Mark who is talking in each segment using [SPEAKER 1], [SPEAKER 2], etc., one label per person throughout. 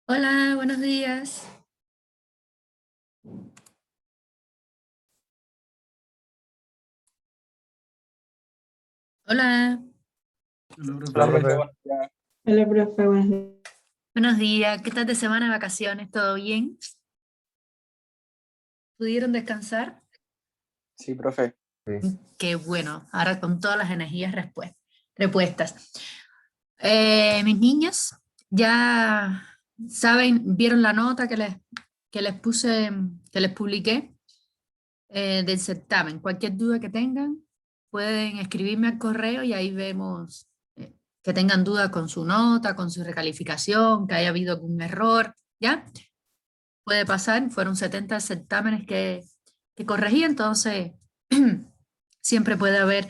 [SPEAKER 1] Hola, buenos días. Hola,
[SPEAKER 2] Hola,
[SPEAKER 3] Hola,
[SPEAKER 2] profe.
[SPEAKER 3] profe, buenos días.
[SPEAKER 4] Hola, profe, buenos días.
[SPEAKER 1] buenos días. ¿Qué tal de semana de vacaciones? ¿Todo bien? ¿Pudieron descansar?
[SPEAKER 3] Sí, profe.
[SPEAKER 1] Qué bueno, ahora con todas las energías repuestas. Mis niños ya saben, vieron la nota que les puse, que les publiqué del certamen. Cualquier duda que tengan, pueden escribirme al correo y ahí vemos que tengan dudas con su nota, con su recalificación, que haya habido algún error, ¿ya? Puede pasar, fueron 70 certámenes que corregí, entonces siempre puede haber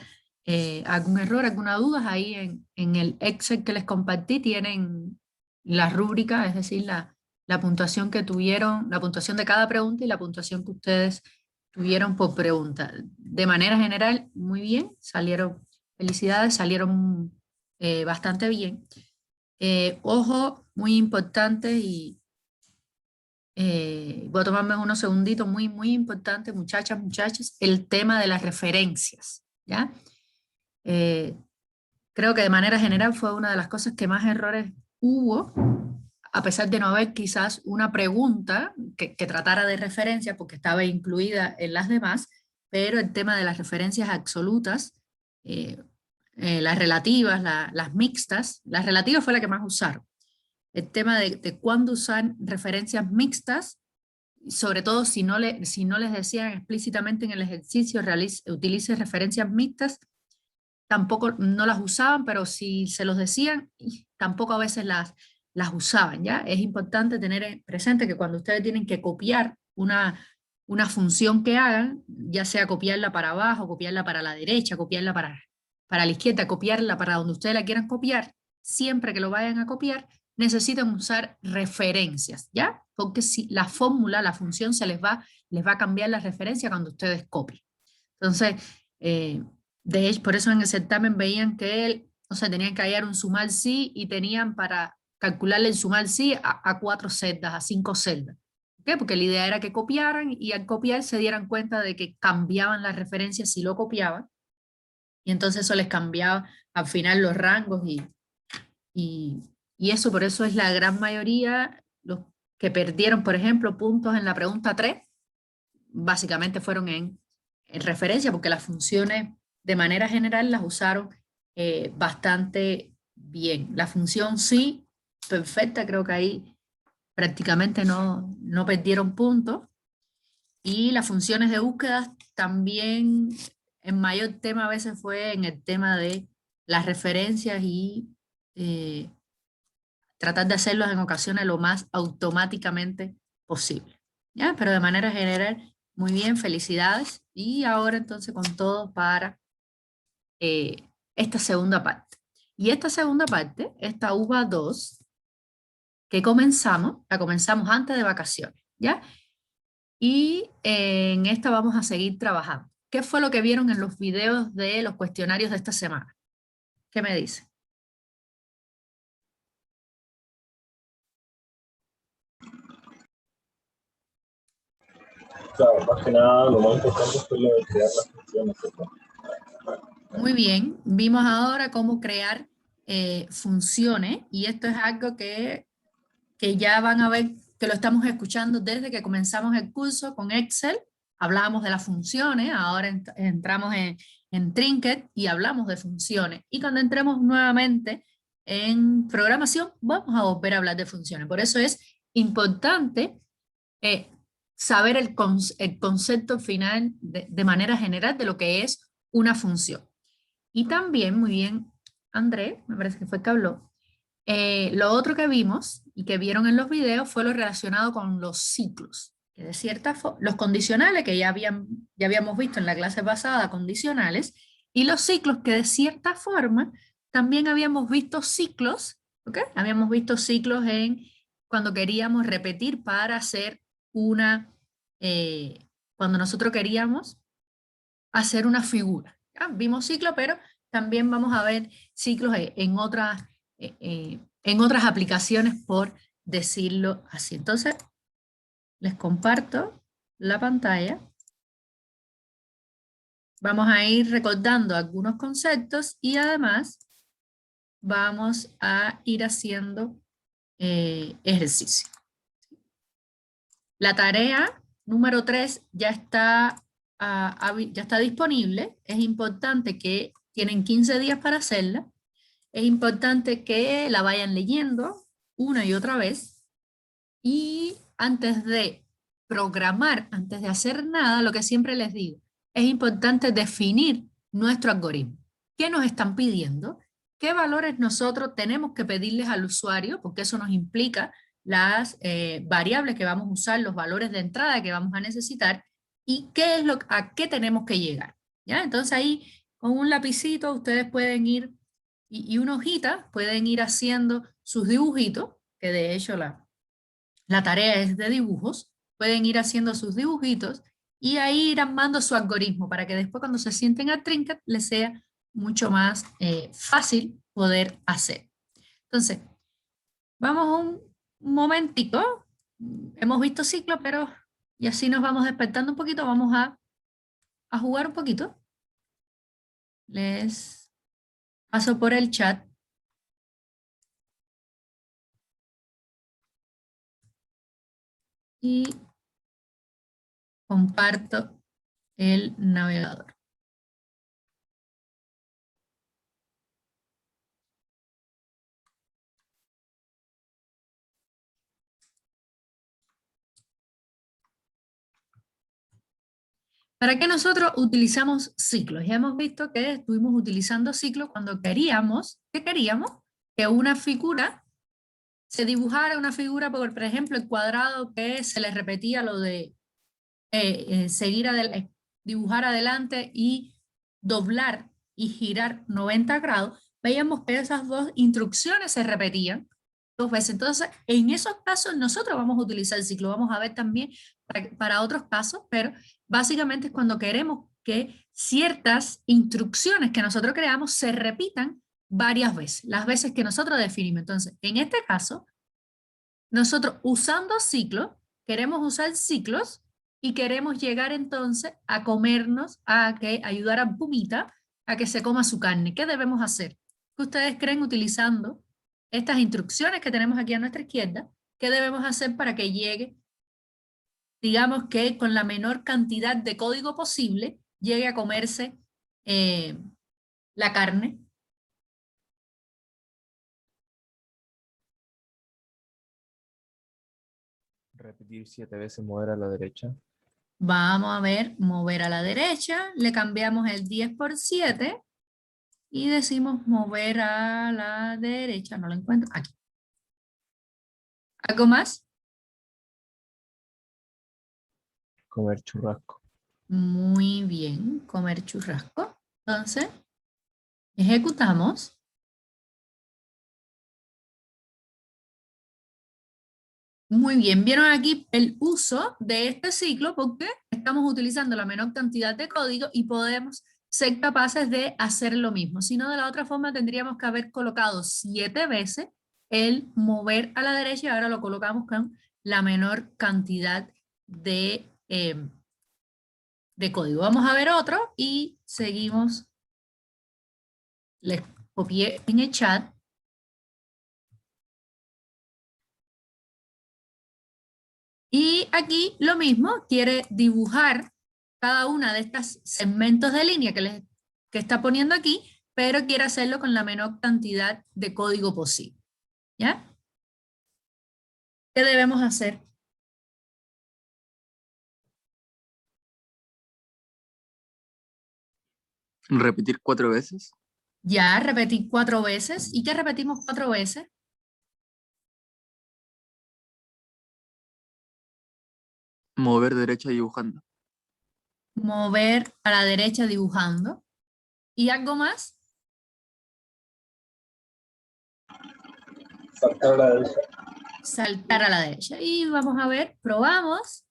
[SPEAKER 1] algún error, alguna duda. Ahí en el Excel que les compartí tienen la rúbrica, es decir, la puntuación que tuvieron, la puntuación de cada pregunta y la puntuación que ustedes tuvieron por pregunta. De manera general, muy bien, salieron, felicidades, salieron bastante bien. Ojo, muy importante y voy a tomarme unos segunditos, muy importante, muchachas, muchachos, el tema de las referencias, ¿ya? Eh, Creo que de manera general fue una de las cosas que más errores hubo, a pesar de no haber quizás una pregunta que tratara de referencia, porque estaba incluida en las demás, pero el tema de las referencias absolutas, eh, las relativas, las mixtas, las relativas fue la que más usaron. El tema de cuándo usar referencias mixtas, sobre todo si no les decían explícitamente en el ejercicio, utilice referencias mixtas, tampoco no las usaban, pero si se los decían, tampoco a veces las usaban, ¿ya? Es importante tener presente que cuando ustedes tienen que copiar una función que hagan, ya sea copiarla para abajo, copiarla para la derecha, copiarla para la izquierda, copiarla para donde ustedes la quieran copiar, siempre que lo vayan a copiar, necesitan usar referencias, ¿ya? Porque si la fórmula, la función les va a cambiar la referencia cuando ustedes copien. Entonces, de hecho, por eso en el certamen veían que él, o sea, tenían que hallar un sumal sí y tenían para calcularle el sumal sí a 4 celdas, a 5 celdas. ¿Por qué? Porque la idea era que copiaran y al copiar se dieran cuenta de que cambiaban las referencias si lo copiaban y entonces eso les cambiaba al final los rangos y, y eso, por eso es la gran mayoría, los que perdieron, por ejemplo, puntos en la pregunta 3 básicamente fueron en referencia, porque las funciones de manera general las usaron bastante bien. La función sí, perfecta, creo que ahí prácticamente no perdieron puntos. Y las funciones de búsqueda también, el mayor tema a veces fue en el tema de las referencias y eh, tratar de hacerlos en ocasiones lo más automáticamente posible. ¿Ya? Pero de manera general, muy bien, felicidades. Y ahora entonces con todo para esta segunda parte. Y esta segunda parte, esta UVA 2 que comenzamos, la comenzamos antes de vacaciones, ¿ya? Y en esta vamos a seguir trabajando. ¿Qué fue lo que vieron en los videos de los cuestionarios de esta semana? ¿Qué me dice?
[SPEAKER 2] Claro, más que nada, lo más importante fue lo de crear las funciones, ¿cierto?
[SPEAKER 1] Muy bien, vimos ahora cómo crear funciones y esto es algo que ya van a ver que lo estamos escuchando desde que comenzamos el curso con Excel. Hablábamos de las funciones, ahora entramos en Trinket y hablamos de funciones. Y cuando entremos nuevamente en programación, vamos a volver a hablar de funciones. Por eso es importante eh, saber el concepto final de manera general de lo que es una función. Y también, muy bien, André, me parece que fue el que habló, lo otro que vimos y que vieron en los videos fue lo relacionado con los ciclos, que de cierta forma, los condicionales que ya habíamos visto en la clase pasada, condicionales, y los ciclos que de cierta forma también habíamos visto ciclos, ¿ok? Habíamos visto ciclos en cuando queríamos repetir para hacer cuando nosotros queríamos hacer una figura. ¿Ya? Vimos ciclos, pero también vamos a ver ciclos en otras aplicaciones por decirlo así. Entonces, les comparto la pantalla. Vamos a ir recordando algunos conceptos y además vamos a ir haciendo ejercicio. La tarea número 3 ya está disponible. Es importante que tienen 15 días para hacerla. Es importante que la vayan leyendo una y otra vez. Y antes de programar, antes de hacer nada, lo que siempre les digo, es importante definir nuestro algoritmo. ¿Qué nos están pidiendo? ¿Qué valores nosotros tenemos que pedirles al usuario? Porque eso nos implica las variables que vamos a usar, los valores de entrada que vamos a necesitar y qué es a qué tenemos que llegar. ¿Ya? Entonces ahí con un lapicito ustedes pueden ir y una hojita pueden ir haciendo sus dibujitos, que de hecho la tarea es de dibujos, pueden ir haciendo sus dibujitos y ahí ir armando su algoritmo para que después cuando se sienten a Trinket les sea mucho más fácil poder hacer. Entonces, vamos un momentico. Hemos visto ciclo, pero y así nos vamos despertando un poquito. Vamos a jugar un poquito. Les paso por el chat. Y comparto el navegador. ¿Para qué nosotros utilizamos ciclos? Ya hemos visto que estuvimos utilizando ciclos cuando queríamos, ¿qué queríamos? Que una figura se dibujara una figura, por ejemplo, el cuadrado que se le repetía lo de dibujar adelante y doblar y girar 90 grados, veíamos que esas dos instrucciones se repetían 2 veces. Entonces, en esos casos nosotros vamos a utilizar el ciclo. Vamos a ver también para otros casos, pero básicamente es cuando queremos que ciertas instrucciones que nosotros creamos se repitan varias veces, las veces que nosotros definimos. Entonces, en este caso, nosotros usando ciclos, queremos usar ciclos y queremos llegar entonces a comernos, ayudar a Pumita a que se coma su carne. ¿Qué debemos hacer? ¿Qué ustedes creen utilizando estas instrucciones que tenemos aquí a nuestra izquierda? ¿Qué debemos hacer para que llegue, digamos que con la menor cantidad de código posible, llegue a comerse la carne?
[SPEAKER 4] Repetir 7 veces, mover a la derecha.
[SPEAKER 1] Vamos a ver, mover a la derecha, le cambiamos el 10 por 7 y decimos mover a la derecha, no lo encuentro, aquí. ¿Algo más?
[SPEAKER 4] Comer churrasco.
[SPEAKER 1] Muy bien, comer churrasco. Entonces, ejecutamos. Muy bien, vieron aquí el uso de este ciclo porque estamos utilizando la menor cantidad de código y podemos ser capaces de hacer lo mismo. Si no, de la otra forma tendríamos que haber colocado 7 veces el mover a la derecha y ahora lo colocamos con la menor cantidad de código. Vamos a ver otro y seguimos. Les copié en el chat. Y aquí lo mismo, quiere dibujar cada una de estas segmentos de línea que está poniendo aquí, pero quiere hacerlo con la menor cantidad de código posible. ¿Ya? ¿Qué debemos hacer?
[SPEAKER 3] Repetir 4 veces.
[SPEAKER 1] Ya, repetir 4 veces. ¿Y qué repetimos 4 veces?
[SPEAKER 3] Mover derecha dibujando.
[SPEAKER 1] Mover a la derecha dibujando. ¿Y algo más?
[SPEAKER 2] Saltar a la derecha.
[SPEAKER 1] Saltar a la derecha. Y vamos a ver, probamos.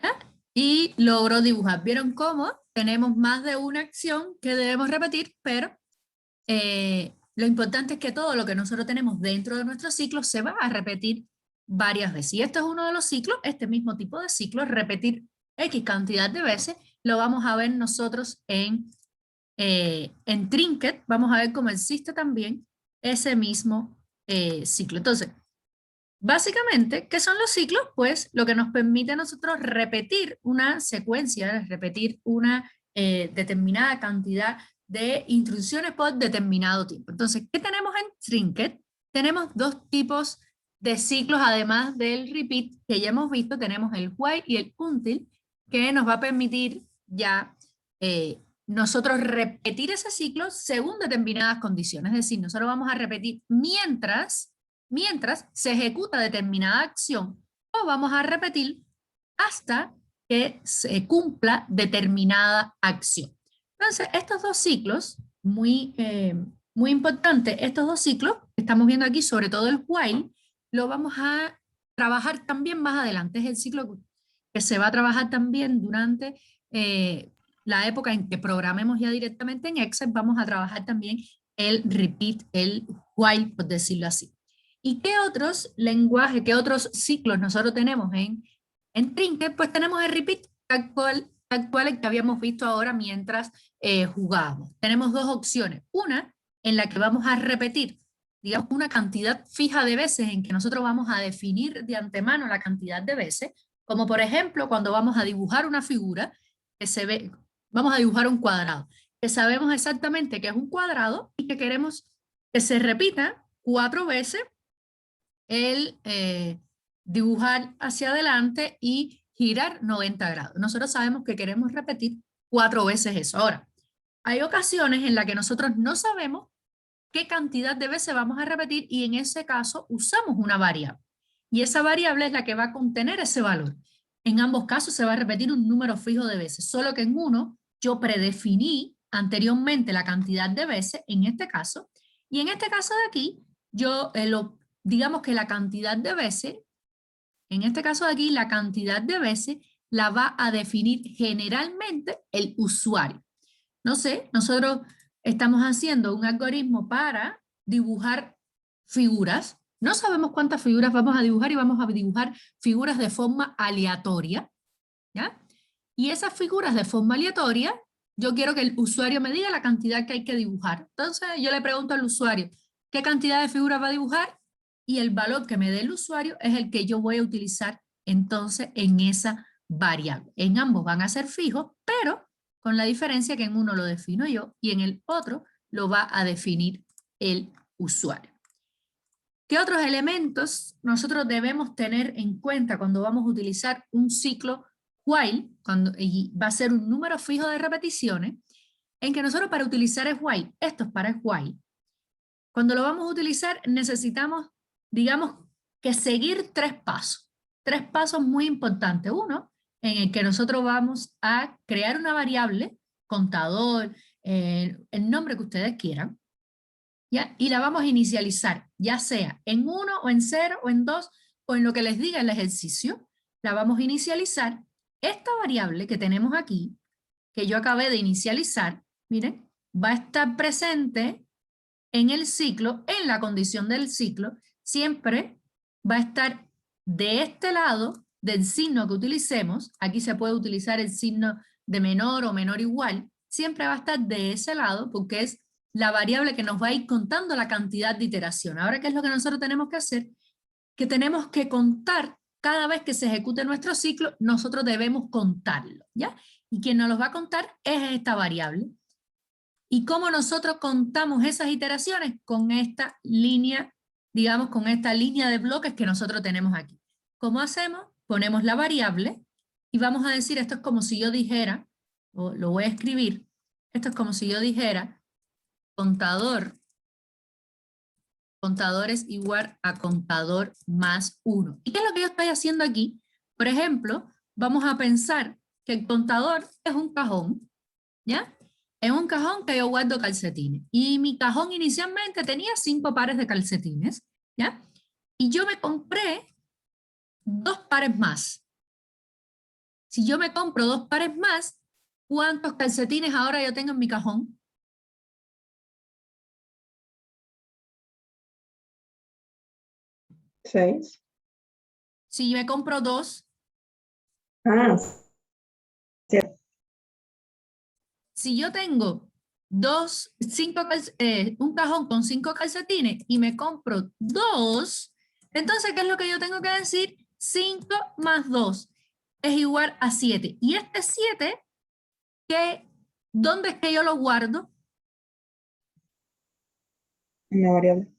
[SPEAKER 1] ¿Ah? y logró dibujar. ¿Vieron cómo? Tenemos más de una acción que debemos repetir, pero lo importante es que todo lo que nosotros tenemos dentro de nuestro ciclo se va a repetir varias veces. Y este es uno de los ciclos, este mismo tipo de ciclo, repetir X cantidad de veces, lo vamos a ver nosotros en Trinket. Vamos a ver cómo existe también ese mismo ciclo. Entonces, básicamente, ¿qué son los ciclos? Pues lo que nos permite a nosotros repetir una secuencia, repetir una determinada cantidad de instrucciones por determinado tiempo. Entonces, ¿qué tenemos en Trinket? Tenemos dos tipos de ciclos, además del repeat que ya hemos visto. Tenemos el while y el until, que nos va a permitir ya nosotros repetir ese ciclo según determinadas condiciones. Es decir, nosotros vamos a repetir mientras se ejecuta determinada acción, o vamos a repetir hasta que se cumpla determinada acción. Entonces, estos dos ciclos, muy importantes, estos dos ciclos que estamos viendo aquí, sobre todo el while, lo vamos a trabajar también más adelante. Es el ciclo que se va a trabajar también durante la época en que programemos ya directamente en Excel. Vamos a trabajar también el repeat, el while, por decirlo así. ¿Y qué otros lenguajes, qué otros ciclos nosotros tenemos en Trinket? Pues tenemos el repeat actual el que habíamos visto ahora mientras jugábamos. Tenemos dos opciones. Una en la que vamos a repetir, digamos, una cantidad fija de veces en que nosotros vamos a definir de antemano la cantidad de veces, como por ejemplo cuando vamos a dibujar una figura, que se ve, vamos a dibujar un cuadrado, que sabemos exactamente que es un cuadrado y que queremos que se repita 4 veces el dibujar hacia adelante y girar 90 grados. Nosotros sabemos que queremos repetir 4 veces eso. Ahora, hay ocasiones en las que nosotros no sabemos qué cantidad de veces vamos a repetir y en ese caso usamos una variable. Y esa variable es la que va a contener ese valor. En ambos casos se va a repetir un número fijo de veces, solo que en uno yo predefiní anteriormente la cantidad de veces, en este caso, y en este caso de aquí, yo digamos que la cantidad de veces, en este caso de aquí, la cantidad de veces la va a definir generalmente el usuario. No sé, nosotros estamos haciendo un algoritmo para dibujar figuras. No sabemos cuántas figuras vamos a dibujar y vamos a dibujar figuras de forma aleatoria, ¿ya? Y esas figuras de forma aleatoria, yo quiero que el usuario me diga la cantidad que hay que dibujar. Entonces yo le pregunto al usuario, ¿qué cantidad de figuras va a dibujar? Y el valor que me dé el usuario es el que yo voy a utilizar entonces en esa variable. En ambos van a ser fijos, pero con la diferencia que en uno lo defino yo y en el otro lo va a definir el usuario. ¿Qué otros elementos nosotros debemos tener en cuenta cuando vamos a utilizar un ciclo while, y va a ser un número fijo de repeticiones, en que nosotros para utilizar el while, esto es para el while, cuando lo vamos a utilizar necesitamos, digamos, que seguir 3 pasos. 3 pasos muy importantes. Uno, en el que nosotros vamos a crear una variable, contador, el nombre que ustedes quieran, ¿ya? Y la vamos a inicializar, ya sea en 1 o en 0 o en 2 o en lo que les diga el ejercicio. La vamos a inicializar. Esta variable que tenemos aquí, que yo acabé de inicializar, miren, va a estar presente en el ciclo, en la condición del ciclo, siempre va a estar de este lado del signo que utilicemos. Aquí se puede utilizar el signo de menor o menor igual, siempre va a estar de ese lado porque es la variable que nos va a ir contando la cantidad de iteración. Ahora, ¿qué es lo que nosotros tenemos que hacer? Que tenemos que contar cada vez que se ejecute nuestro ciclo, nosotros debemos contarlo, ¿ya? Y quien nos los va a contar es esta variable. ¿Y cómo nosotros contamos esas iteraciones? Con esta línea, digamos, con esta línea de bloques que nosotros tenemos aquí. ¿Cómo hacemos? Ponemos la variable y vamos a decir, esto es como si yo dijera, o lo voy a escribir, esto es como si yo dijera, contador es igual a contador más 1. ¿Y qué es lo que yo estoy haciendo aquí? Por ejemplo, vamos a pensar que el contador es un cajón, ¿ya? Es un cajón que yo guardo calcetines. Y mi cajón inicialmente tenía 5 pares de calcetines, ¿ya? Y yo me compré 2 pares más. Si yo me compro 2 pares más, ¿cuántos calcetines ahora yo tengo en mi cajón?
[SPEAKER 5] 6.
[SPEAKER 1] Si yo me compro 2,
[SPEAKER 5] Ah,
[SPEAKER 1] si yo tengo un cajón con 5 calcetines y me compro 2, entonces, ¿qué es lo que yo tengo que decir? 5 más 2 es igual a 7. Y este 7, ¿dónde es que yo lo guardo?
[SPEAKER 5] una variable.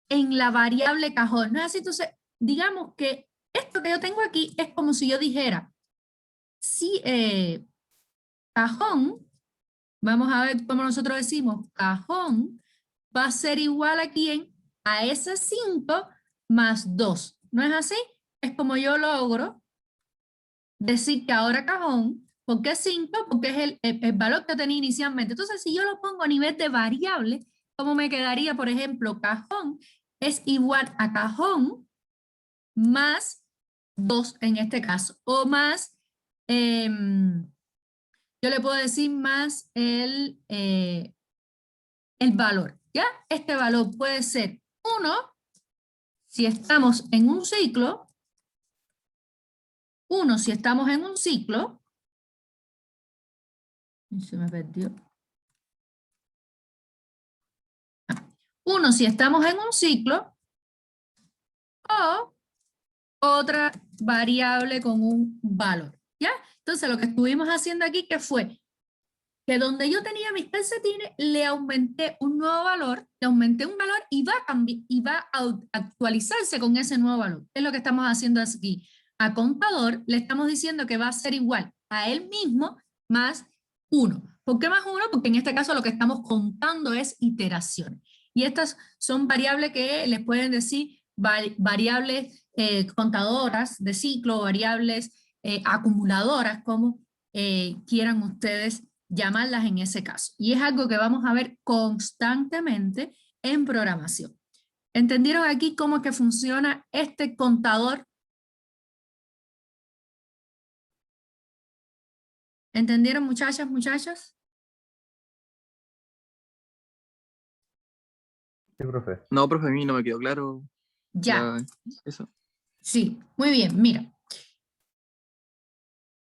[SPEAKER 1] En la variable cajón. ¿No es así? Entonces, digamos que esto que yo tengo aquí es como si yo dijera, si cajón, vamos a ver cómo nosotros decimos, cajón va a ser igual a quién? A ese 5 más 2. ¿No es así? Es como yo logro decir que ahora cajón, ¿por qué 5? Porque es el valor que tenía inicialmente. Entonces, si yo lo pongo a nivel de variable, ¿cómo me quedaría? Por ejemplo, cajón es igual a cajón más 2 en este caso, o más, yo le puedo decir más el valor, ¿ya? Este valor puede ser 1 si estamos en un ciclo, 1 si estamos en un ciclo, se me perdió. 1 si estamos en un ciclo, o otra variable con un valor, ¿ya? Entonces lo que estuvimos haciendo aquí, ¿qué fue? Que donde yo tenía mis calcetines, le aumenté un nuevo valor, le aumenté un valor y va a cambiar, y va a actualizarse con ese nuevo valor. Es lo que estamos haciendo aquí. A contador le estamos diciendo que va a ser igual a él mismo más 1. ¿Por qué más 1? Porque en este caso lo que estamos contando es iteraciones. Y estas son variables que les pueden decir variables contadoras de ciclo, variables acumuladoras, como quieran ustedes llamarlas en ese caso. Y es algo que vamos a ver constantemente en programación. ¿Entendieron aquí cómo es que funciona este contador? ¿Entendieron, muchachas, muchachos?
[SPEAKER 2] Sí, profe.
[SPEAKER 3] No, profe, a mí no me quedó claro
[SPEAKER 1] Ya,
[SPEAKER 3] eso.
[SPEAKER 1] sí, muy bien, mira.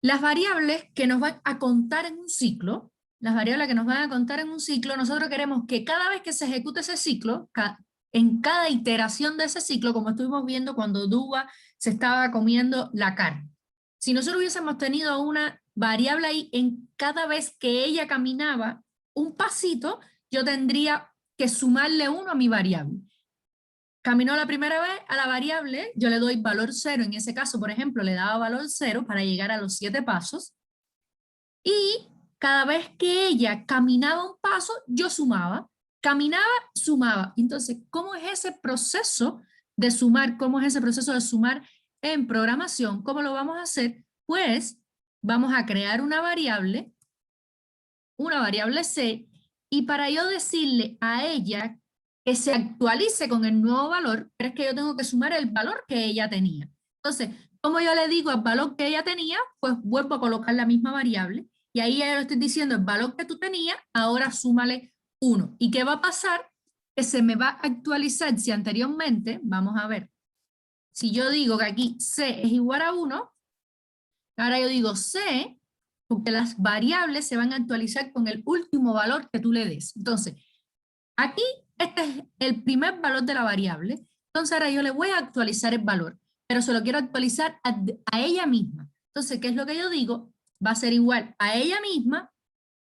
[SPEAKER 1] Las variables que nos van a contar en un ciclo, nosotros queremos que cada vez que se ejecute ese ciclo, en cada iteración de ese ciclo, como estuvimos viendo cuando Duba se estaba comiendo la carne, si nosotros hubiésemos tenido una variable ahí, en cada vez que ella caminaba un pasito, yo tendría que sumarle 1 a mi variable. Caminó la primera vez a la variable, yo le doy valor 0, en ese caso, por ejemplo, le daba valor 0 para llegar a los 7 pasos, y cada vez que ella caminaba un paso, yo sumaba, caminaba, sumaba. Entonces, ¿cómo es ese proceso de sumar? ¿Cómo es ese proceso de sumar en programación? ¿Cómo lo vamos a hacer? Pues vamos a crear una variable C, y para yo decirle a ella que se actualice con el nuevo valor, pero es que yo tengo que sumar el valor que ella tenía. Entonces, como yo le digo al valor que ella tenía, pues vuelvo a colocar la misma variable, y ahí ya le estoy diciendo el valor que tú tenías, ahora súmale 1. ¿Y qué va a pasar? Que se me va a actualizar. Si anteriormente, vamos a ver, si yo digo que aquí C es igual a 1, ahora yo digo C, porque las variables se van a actualizar con el último valor que tú le des. Entonces, aquí este es el primer valor de la variable. Entonces ahora yo le voy a actualizar el valor, pero se lo quiero actualizar a ella misma. Entonces, ¿qué es lo que yo digo? Va a ser igual a ella misma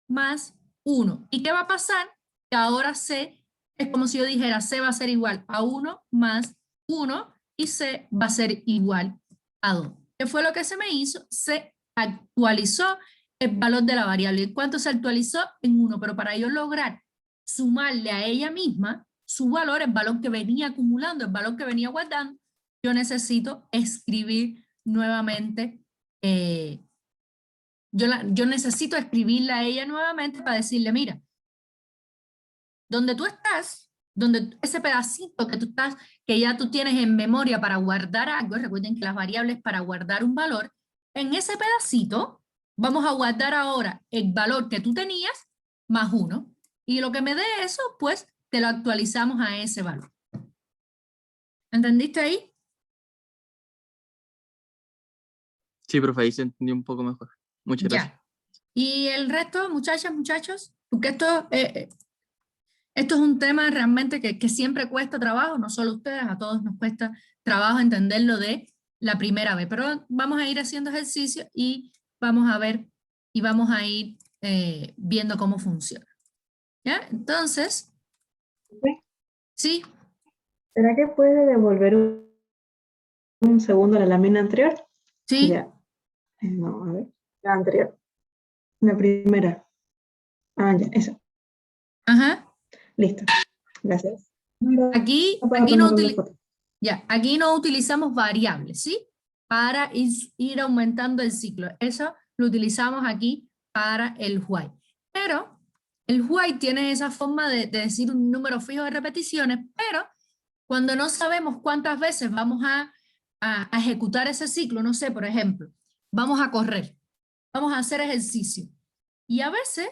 [SPEAKER 1] más 1. ¿Y qué va a pasar? Que ahora C es como si yo dijera C va a ser igual a 1 más 1 y C va a ser igual a 2. ¿Qué fue lo que se me hizo? Se actualizó el valor de la variable. ¿En cuánto se actualizó? En 1, pero para yo lograr sumarle a ella misma su valor, el valor que venía acumulando, el valor que venía guardando, yo necesito escribir nuevamente, yo necesito escribirle a ella nuevamente para decirle, mira, donde tú estás, donde ese pedacito que tú estás, que ya tú tienes en memoria para guardar algo, recuerden que las variables para guardar un valor, en ese pedacito vamos a guardar ahora el valor que tú tenías más 1. Y lo que me dé eso, pues te lo actualizamos a ese valor. ¿Entendiste ahí?
[SPEAKER 3] Sí, profe, ahí se entendió un poco mejor. Muchas gracias.
[SPEAKER 1] Ya. Y el resto, muchachas, muchachos, porque esto es un tema realmente que siempre cuesta trabajo, no solo a ustedes, a todos nos cuesta trabajo entenderlo de la primera vez, pero vamos a ir haciendo ejercicios y vamos a ver y vamos a ir viendo cómo funciona. ¿Ya? Entonces, sí,
[SPEAKER 5] ¿Será que puede devolver un segundo a la lámina anterior?
[SPEAKER 1] sí,
[SPEAKER 5] Ya. No, a ver. La anterior. La primera. Ah, ya, esa.
[SPEAKER 1] ajá.
[SPEAKER 5] Listo. Gracias.
[SPEAKER 1] Aquí
[SPEAKER 5] No puedo
[SPEAKER 1] no
[SPEAKER 5] tomar una
[SPEAKER 1] utilizamos.
[SPEAKER 5] foto.
[SPEAKER 1] Ya, aquí no utilizamos variables, ¿sí? Para ir aumentando el ciclo. Eso lo utilizamos aquí para el while. Pero el while tiene esa forma de decir un número fijo de repeticiones, pero cuando no sabemos cuántas veces vamos a ejecutar ese ciclo, no sé, por ejemplo, vamos a correr, vamos a hacer ejercicio. Y a veces,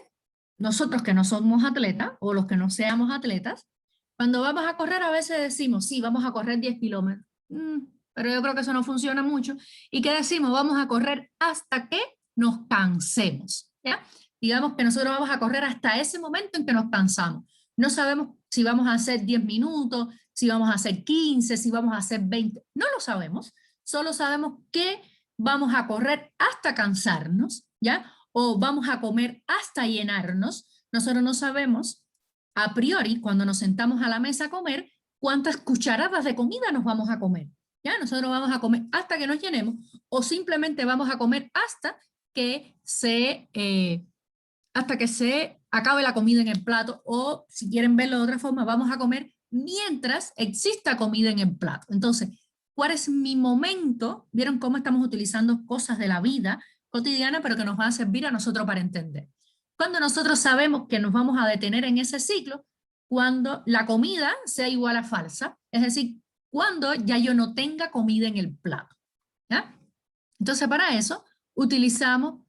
[SPEAKER 1] nosotros que no somos atletas, o los que no seamos atletas, cuando vamos a correr a veces decimos, sí, vamos a correr 10 kilómetros. Pero yo creo que eso no funciona mucho. ¿Y qué decimos? Vamos a correr hasta que nos cansemos. ¿Ya? Digamos que nosotros vamos a correr hasta ese momento en que nos cansamos. No sabemos si vamos a hacer 10 minutos, si vamos a hacer 15, si vamos a hacer 20. No lo sabemos. Solo sabemos que vamos a correr hasta cansarnos, ¿ya? O vamos a comer hasta llenarnos. Nosotros no sabemos a priori, cuando nos sentamos a la mesa a comer, cuántas cucharadas de comida nos vamos a comer. ¿Ya? Nosotros vamos a comer hasta que nos llenemos o simplemente vamos a comer hasta que se acabe la comida en el plato, o si quieren verlo de otra forma, vamos a comer mientras exista comida en el plato. Entonces, ¿cuál es mi momento? ¿Vieron cómo estamos utilizando cosas de la vida cotidiana, pero que nos van a servir a nosotros para entender? Cuando nosotros sabemos que nos vamos a detener en ese ciclo, cuando la comida sea igual a falsa, es decir, cuando ya yo no tenga comida en el plato. ¿Ya? Entonces, para eso utilizamos,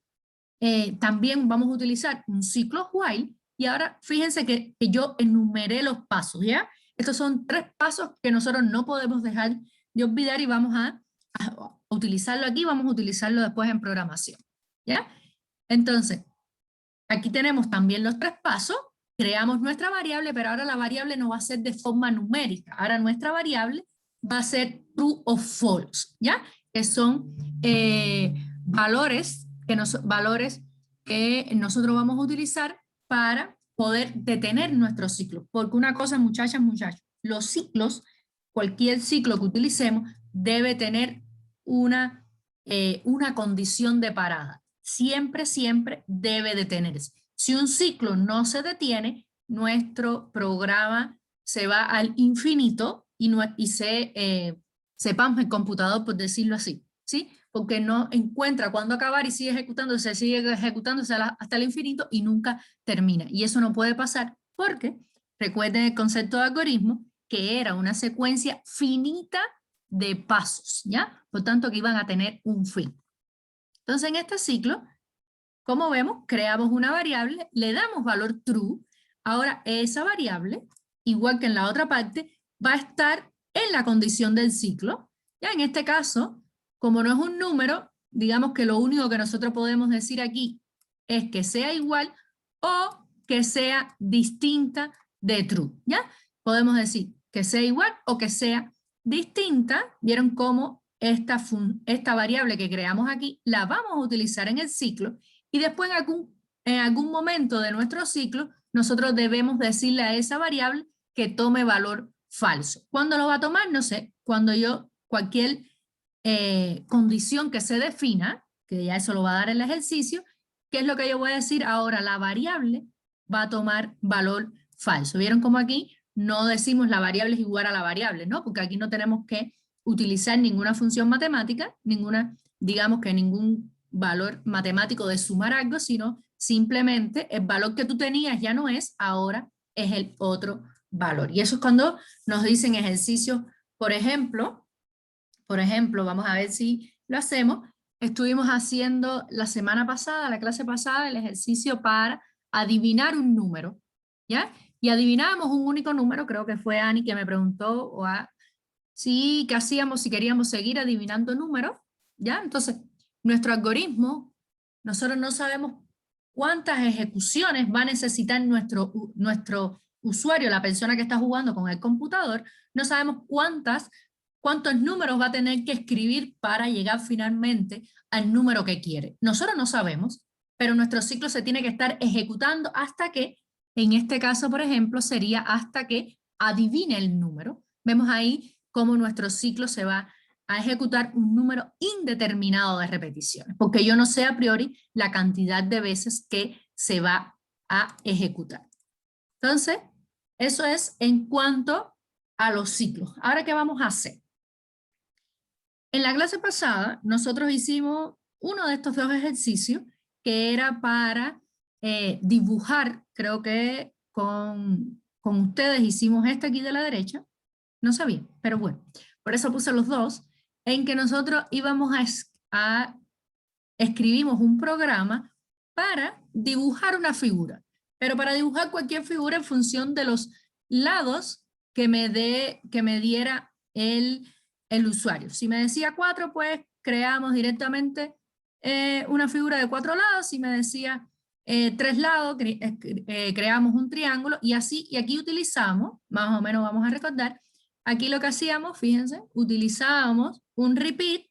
[SPEAKER 1] también vamos a utilizar un ciclo while, y ahora fíjense que yo enumeré los pasos, ¿ya? Estos son 3 pasos que nosotros no podemos dejar de olvidar y vamos a utilizarlo aquí, vamos a utilizarlo después en programación, ¿ya? Entonces, aquí tenemos también los 3 pasos, creamos nuestra variable, pero ahora la variable no va a ser de forma numérica, ahora nuestra variable va a ser true o false, ¿ya? Que son valores que nosotros vamos a utilizar para poder detener nuestros ciclos. Porque una cosa, muchachas, muchachos, los ciclos, cualquier ciclo que utilicemos, debe tener una condición de parada. Siempre, siempre debe detenerse. Si un ciclo no se detiene, nuestro programa se va al infinito y se pampa el computador, por decirlo así, ¿sí? Porque no encuentra cuándo acabar y sigue ejecutándose hasta el infinito y nunca termina. Y eso no puede pasar porque, recuerden el concepto de algoritmo, que era una secuencia finita de pasos, ¿ya? Por tanto, que iban a tener un fin. Entonces, en este ciclo, como vemos, creamos una variable, le damos valor true. Ahora, esa variable, igual que en la otra parte, va a estar en la condición del ciclo. Ya en este caso, como no es un número, digamos que lo único que nosotros podemos decir aquí es que sea igual o que sea distinta de true. ¿Ya? Podemos decir que sea igual o que sea distinta. ¿Vieron cómo esta variable que creamos aquí la vamos a utilizar en el ciclo? Y después en algún momento de nuestro ciclo, nosotros debemos decirle a esa variable que tome valor falso. ¿Cuándo lo va a tomar? No sé. Cuando cualquier condición que se defina, que ya eso lo va a dar el ejercicio, ¿qué es lo que yo voy a decir? Ahora la variable va a tomar valor falso. ¿Vieron cómo aquí no decimos la variable es igual a la variable, ¿no? Porque aquí no tenemos que utilizar ninguna función matemática, digamos que ningún valor matemático de sumar algo, sino simplemente el valor que tú tenías ya no es, ahora es el otro valor. Y eso es cuando nos dicen ejercicios, por ejemplo, vamos a ver si lo hacemos, estuvimos haciendo la semana pasada, la clase pasada, el ejercicio para adivinar un número, ¿ya? Y adivinábamos un único número, creo que fue Ani que me preguntó, sí, ¿qué hacíamos si queríamos seguir adivinando números? ¿Ya? Entonces, nuestro algoritmo, nosotros no sabemos cuántas ejecuciones va a necesitar nuestro usuario, la persona que está jugando con el computador, no sabemos cuántos números va a tener que escribir para llegar finalmente al número que quiere. Nosotros no sabemos, pero nuestro ciclo se tiene que estar ejecutando hasta que, en este caso, por ejemplo, sería hasta que adivine el número. Vemos ahí cómo nuestro ciclo se va a ejecutar un número indeterminado de repeticiones, porque yo no sé a priori la cantidad de veces que se va a ejecutar. Entonces, eso es en cuanto a los ciclos. Ahora, ¿qué vamos a hacer? En la clase pasada, nosotros hicimos uno de estos dos ejercicios que era para dibujar, creo que con ustedes hicimos este aquí de la derecha, no sabía, pero bueno, por eso puse los dos, en que nosotros íbamos escribimos un programa para dibujar una figura, pero para dibujar cualquier figura en función de los lados que me diera el usuario. Si me decía 4, pues creamos directamente una figura de 4 lados. Si me decía 3 lados, creamos un triángulo, y así, y aquí utilizamos, más o menos vamos a recordar, aquí lo que hacíamos, fíjense, utilizábamos un repeat,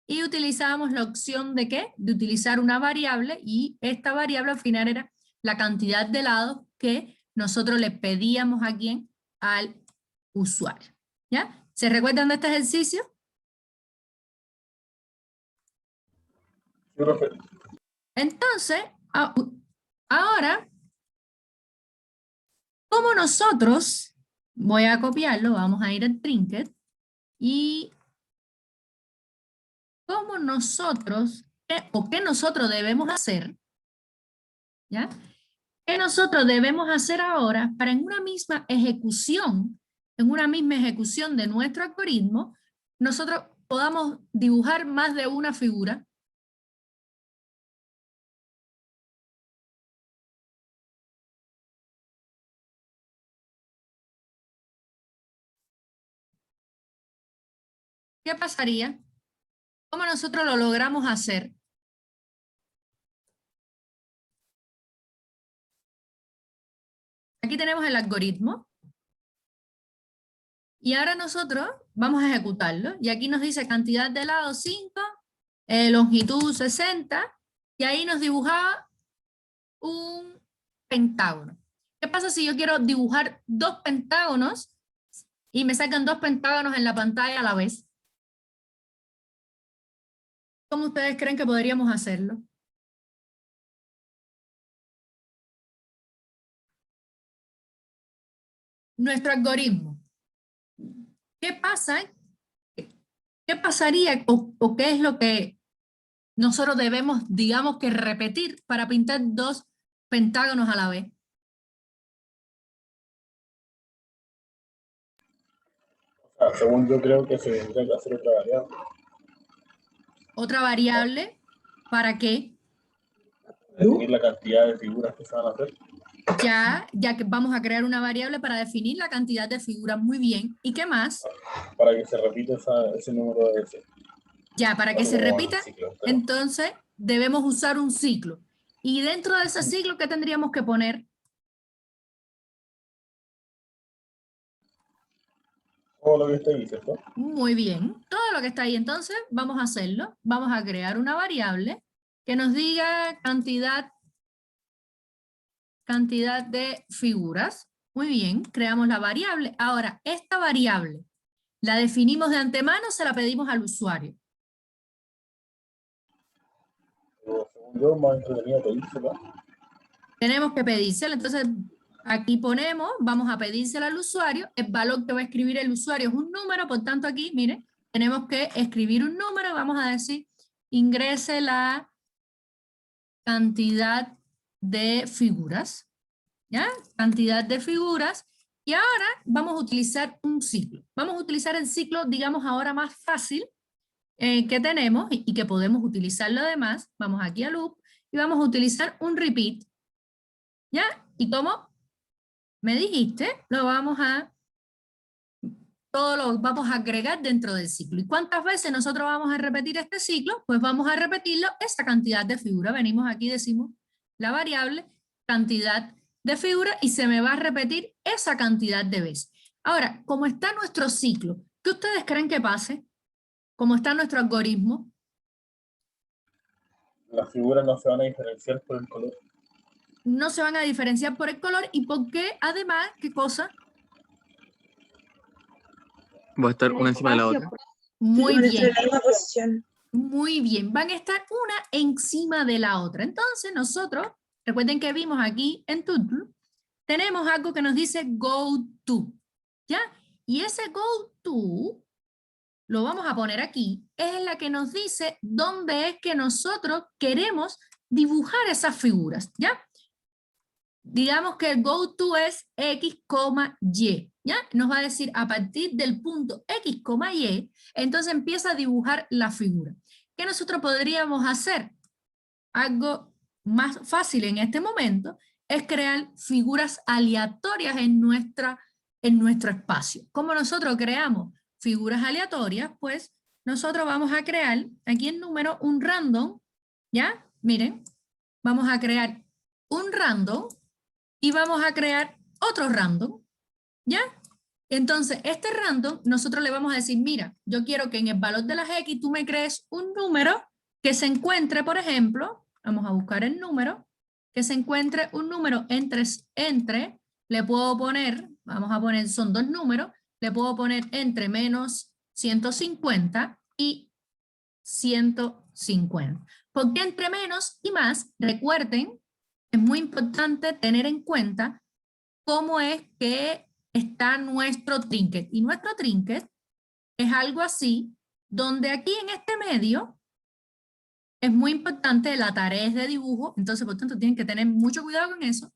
[SPEAKER 1] y utilizábamos la opción de ¿qué? De utilizar una variable, y esta variable al final era la cantidad de lados que nosotros le pedíamos a quién, al usuario. ¿Ya? ¿Se recuerdan de este ejercicio?
[SPEAKER 2] Sí, profe.
[SPEAKER 1] Entonces, ahora, como nosotros, voy a copiarlo, vamos a ir al Trinket, y cómo nosotros, o qué nosotros debemos hacer, ¿ya? ¿Qué nosotros debemos hacer ahora para en una misma ejecución de nuestro algoritmo, nosotros podamos dibujar más de una figura? ¿Qué pasaría? ¿Cómo nosotros lo logramos hacer? Aquí tenemos el algoritmo. Y ahora nosotros vamos a ejecutarlo. Y aquí nos dice cantidad de lados 5, longitud 60, y ahí nos dibujaba un pentágono. ¿Qué pasa si yo quiero dibujar 2 pentágonos y me sacan 2 pentágonos en la pantalla a la vez? ¿Cómo ustedes creen que podríamos hacerlo? Nuestro algoritmo. ¿Qué pasa? ¿Qué pasaría o qué es lo que nosotros debemos, digamos, que repetir para pintar 2 pentágonos a la vez?
[SPEAKER 2] Según yo creo que se tendría que hacer otra variable.
[SPEAKER 1] Otra variable, ¿para qué?
[SPEAKER 2] Definir la cantidad de figuras que se van a hacer.
[SPEAKER 1] Ya que vamos a crear una variable para definir la cantidad de figuras. Muy bien. ¿Y qué más?
[SPEAKER 2] Para que se repita ese número de veces.
[SPEAKER 1] Ya, para que se
[SPEAKER 2] Como en el
[SPEAKER 1] repita,
[SPEAKER 2] ciclo entero.
[SPEAKER 1] entonces debemos usar un ciclo. Y dentro de ese ciclo, ¿qué tendríamos que poner?
[SPEAKER 2] Todo lo que está ahí, ¿cierto?
[SPEAKER 1] Muy bien. Todo lo que está ahí, entonces, vamos a hacerlo. Vamos a crear una variable que nos diga cantidad de figuras. Muy bien, creamos la variable. Ahora, esta variable, ¿la definimos de antemano o se la pedimos al usuario?
[SPEAKER 2] Pero según yo, más entretenido pedírsela.
[SPEAKER 1] Tenemos que pedírsela, entonces aquí ponemos, vamos a pedírsela al usuario, el valor que va a escribir el usuario es un número, por tanto aquí, mire, tenemos que escribir un número, vamos a decir, ingrese la cantidad de figuras, ¿ya? Cantidad de figuras, y ahora vamos a utilizar un ciclo. Vamos a utilizar el ciclo, digamos ahora más fácil, que tenemos y que podemos utilizarlo además. Vamos aquí a loop y vamos a utilizar un repeat. ¿Ya? Y como me dijiste, todo lo vamos a agregar dentro del ciclo. ¿Y cuántas veces nosotros vamos a repetir este ciclo? Pues vamos a repetirlo esa cantidad de figuras. Venimos aquí, decimos la variable cantidad de figuras y se me va a repetir esa cantidad de veces. Ahora, como está nuestro ciclo, ¿qué ustedes creen que pase? ¿Cómo está nuestro algoritmo?
[SPEAKER 2] Las figuras no se van a diferenciar por el color.
[SPEAKER 1] No se van a diferenciar por el color y porque además, ¿qué cosa?
[SPEAKER 3] Va a estar una encima de la otra.
[SPEAKER 1] Muy
[SPEAKER 5] Van a estar
[SPEAKER 1] bien.
[SPEAKER 5] en la misma posición.
[SPEAKER 1] Muy bien, van a estar una encima de la otra. Entonces nosotros, recuerden que vimos aquí en Tutl, tenemos algo que nos dice GoTo, ¿ya? Y ese GoTo, lo vamos a poner aquí, es la que nos dice dónde es que nosotros queremos dibujar esas figuras, ¿ya? Digamos que el GoTo es X, Y, ¿ya? Nos va a decir a partir del punto X, Y, entonces empieza a dibujar la figura. ¿Qué nosotros podríamos hacer? Algo más fácil en este momento es crear figuras aleatorias en nuestro espacio. ¿Cómo nosotros creamos figuras aleatorias? Pues nosotros vamos a crear aquí en número un random, ¿ya? Miren, vamos a crear un random y vamos a crear otro random, ¿ya? Entonces, este random, nosotros le vamos a decir, mira, yo quiero que en el valor de las X tú me crees un número que se encuentre, por ejemplo, vamos a buscar el número, que se encuentre un número entre, le puedo poner, vamos a poner, son dos números, le puedo poner entre menos 150 y 150. ¿Por qué entre menos y más? Recuerden, es muy importante tener en cuenta cómo es que está nuestro trinket. Y nuestro trinket es algo así, donde aquí en este medio es muy importante, la tarea es de dibujo, entonces por tanto tienen que tener mucho cuidado con eso.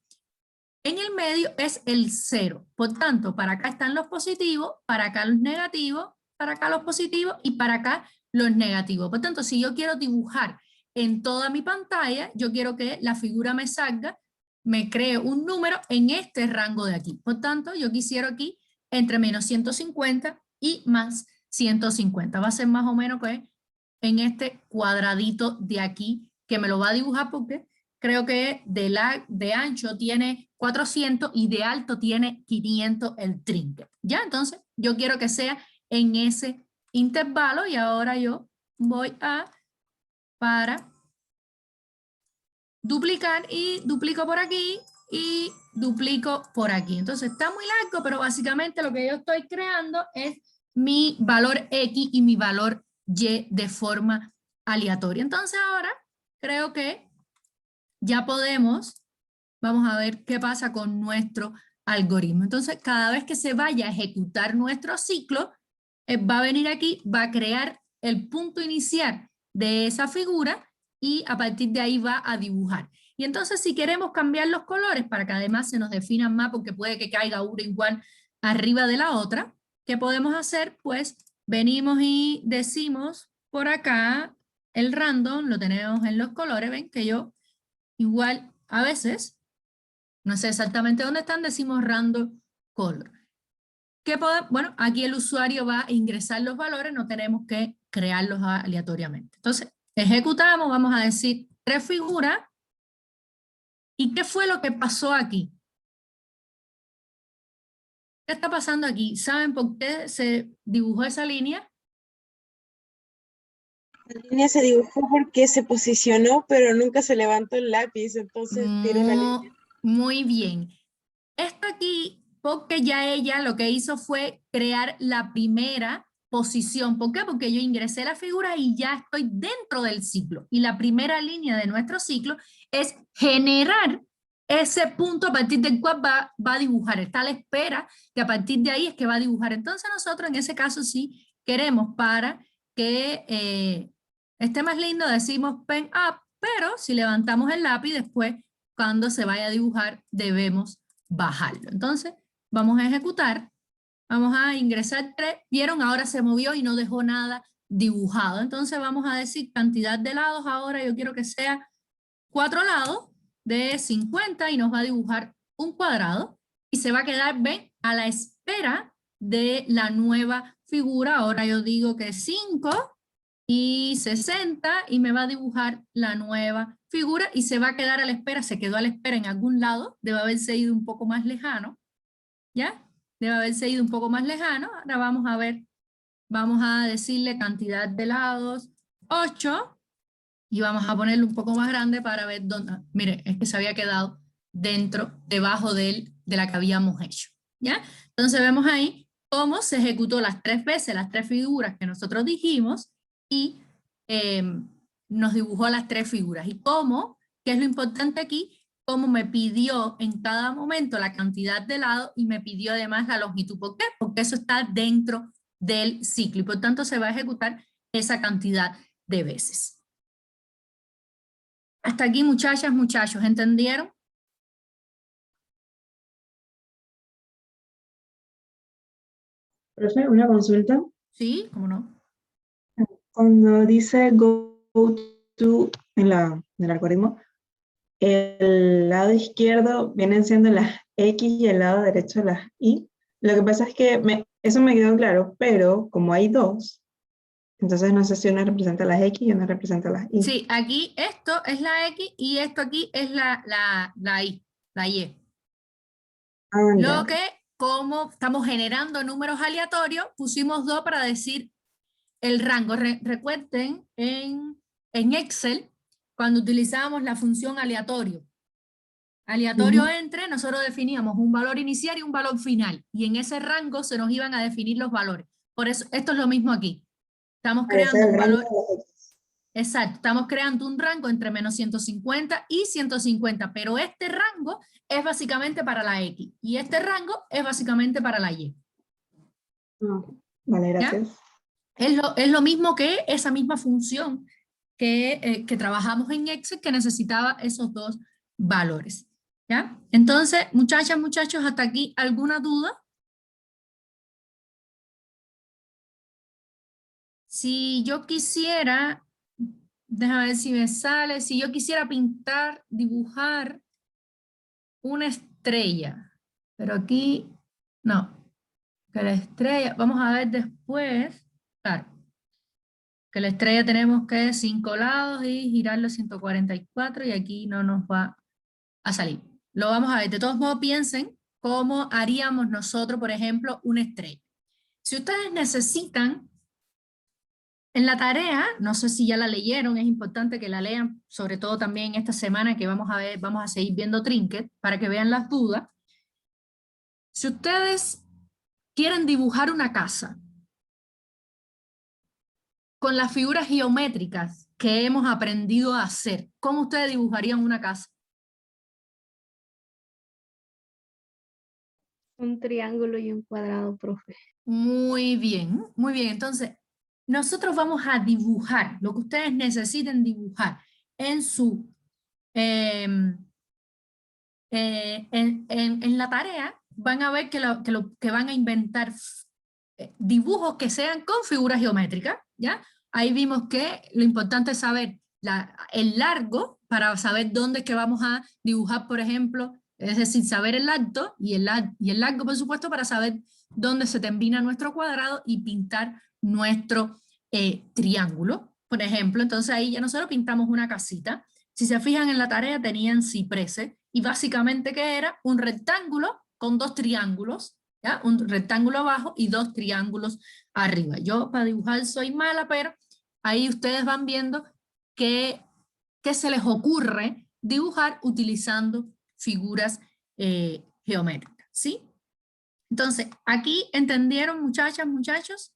[SPEAKER 1] En el medio es el 0, por tanto para acá están los positivos, para acá los negativos, para acá los positivos y para acá los negativos. Por tanto, si yo quiero dibujar en toda mi pantalla, yo quiero que la figura me salga, me cree un número en este rango de aquí. Por tanto, yo quisiera aquí entre menos 150 y más 150. Va a ser más o menos pues, en este cuadradito de aquí, que me lo va a dibujar porque creo que de ancho tiene 400 y de alto tiene 500 el trinket. ¿Ya? Entonces, yo quiero que sea en ese intervalo y ahora yo voy para duplicar y duplico por aquí y duplico por aquí. Entonces está muy largo, pero básicamente lo que yo estoy creando es mi valor X y mi valor Y de forma aleatoria. Entonces ahora creo que ya podemos, vamos a ver qué pasa con nuestro algoritmo. Entonces cada vez que se vaya a ejecutar nuestro ciclo, va a venir aquí, va a crear el punto inicial de esa figura y a partir de ahí va a dibujar. Y entonces si queremos cambiar los colores para que además se nos definan más porque puede que caiga una igual arriba de la otra, ¿qué podemos hacer? Pues venimos y decimos por acá el random, lo tenemos en los colores, ven que yo igual a veces, no sé exactamente dónde están, decimos random color. Bueno, aquí el usuario va a ingresar los valores, no tenemos que crearlos aleatoriamente. Entonces, ejecutamos, vamos a decir 3 figuras. ¿Y qué fue lo que pasó aquí? ¿Qué está pasando aquí? ¿Saben por qué se dibujó esa línea?
[SPEAKER 5] La línea se dibujó porque se posicionó, pero nunca se levantó el lápiz, entonces tiene una línea.
[SPEAKER 1] Muy bien. Esto aquí, porque ya ella lo que hizo fue crear la primera posición. ¿Por qué? Porque yo ingresé la figura y ya estoy dentro del ciclo. Y la primera línea de nuestro ciclo es generar ese punto a partir del cual va a dibujar. Está a la espera que a partir de ahí es que va a dibujar. Entonces nosotros en ese caso sí queremos para que esté más lindo, decimos pen up, pero si levantamos el lápiz después, cuando se vaya a dibujar, debemos bajarlo. Entonces, vamos a ejecutar, vamos a ingresar 3, vieron, ahora se movió y no dejó nada dibujado. Entonces vamos a decir cantidad de lados, ahora yo quiero que sea 4 lados de 50 y nos va a dibujar un cuadrado y se va a quedar, ven, a la espera de la nueva figura. Ahora yo digo que 5 y 60 y me va a dibujar la nueva figura y se va a quedar a la espera, se quedó a la espera en algún lado, debe haberse ido un poco más lejano, ¿ya? Debe haberse ido un poco más lejano. Ahora vamos a ver, vamos a decirle cantidad de lados, 8, y vamos a ponerlo un poco más grande para ver dónde, mire, es que se había quedado debajo de la que habíamos hecho, ¿ya? Entonces vemos ahí cómo se ejecutó las 3 veces, las 3 figuras que nosotros dijimos, y nos dibujó las 3 figuras. Y cómo, que es lo importante aquí, cómo me pidió en cada momento la cantidad de lados y me pidió además la longitud. ¿Por qué? Porque eso está dentro del ciclo y por tanto se va a ejecutar esa cantidad de veces. Hasta aquí, muchachas, muchachos, ¿entendieron?
[SPEAKER 5] Profe, una consulta.
[SPEAKER 1] Sí, ¿cómo no?
[SPEAKER 5] Cuando dice go to en el algoritmo, el lado izquierdo vienen siendo las X y el lado derecho las Y. Lo que pasa es que eso me quedó claro, pero como hay 2, entonces no sé si una representa las X y una representa las Y.
[SPEAKER 1] Sí, aquí esto es la X y esto aquí es la Y, la Y.
[SPEAKER 5] Ah,
[SPEAKER 1] Lo
[SPEAKER 5] ya.
[SPEAKER 1] que, como estamos generando números aleatorios, pusimos 2 para decir el rango. Recuerden en Excel, cuando utilizábamos la función aleatorio. Aleatorio
[SPEAKER 5] Ujú.
[SPEAKER 1] entre, nosotros definíamos un valor inicial y un valor final. Y en ese rango se nos iban a definir los valores. Por eso, esto es lo mismo aquí. Estamos
[SPEAKER 5] Ese es
[SPEAKER 1] creando
[SPEAKER 5] el
[SPEAKER 1] un
[SPEAKER 5] rango de
[SPEAKER 1] valor.
[SPEAKER 5] las X.
[SPEAKER 1] Exacto, estamos creando un rango entre menos 150 y 150, pero este rango es básicamente para la X y este rango es básicamente para la Y.
[SPEAKER 5] Ah, vale,
[SPEAKER 1] ¿Ya?
[SPEAKER 5] gracias.
[SPEAKER 1] Es lo mismo que esa misma función que trabajamos en Excel que necesitaba esos 2 valores. ¿Ya? Entonces, muchachas, muchachos, hasta aquí, ¿alguna duda? Si yo quisiera, déjame ver si me sale, si yo quisiera pintar, dibujar una estrella, pero aquí no, que la estrella, vamos a ver después, claro, que la estrella tenemos que 5 lados y girarlo 144 y aquí no nos va a salir. Lo vamos a ver, de todos modos piensen cómo haríamos nosotros, por ejemplo, una estrella. Si ustedes necesitan, en la tarea, no sé si ya la leyeron, es importante que la lean, sobre todo también esta semana que vamos a ver, vamos a seguir viendo Trinket, para que vean las dudas. Si ustedes quieren dibujar una casa con las figuras geométricas que hemos aprendido a hacer, ¿cómo ustedes dibujarían una casa?
[SPEAKER 6] Un triángulo y un cuadrado, profe.
[SPEAKER 1] Muy bien, muy bien. Entonces, nosotros vamos a dibujar lo que ustedes necesiten dibujar en su en la tarea. Van a ver que van a inventar dibujos que sean con figuras geométricas, ¿ya? Ahí vimos que lo importante es saber el largo para saber dónde es que vamos a dibujar, por ejemplo, es decir, saber el alto y el largo, por supuesto, para saber dónde se termina nuestro cuadrado y pintar nuestro triángulo, por ejemplo. Entonces ahí ya nosotros pintamos una casita. Si se fijan en la tarea tenían cipreses y básicamente ¿qué era? Un rectángulo con 2 triángulos, ¿ya? Un rectángulo abajo y 2 triángulos arriba. Yo para dibujar soy mala, pero ahí ustedes van viendo qué se les ocurre dibujar utilizando figuras geométricas, ¿sí? Entonces, aquí entendieron, muchachas, muchachos.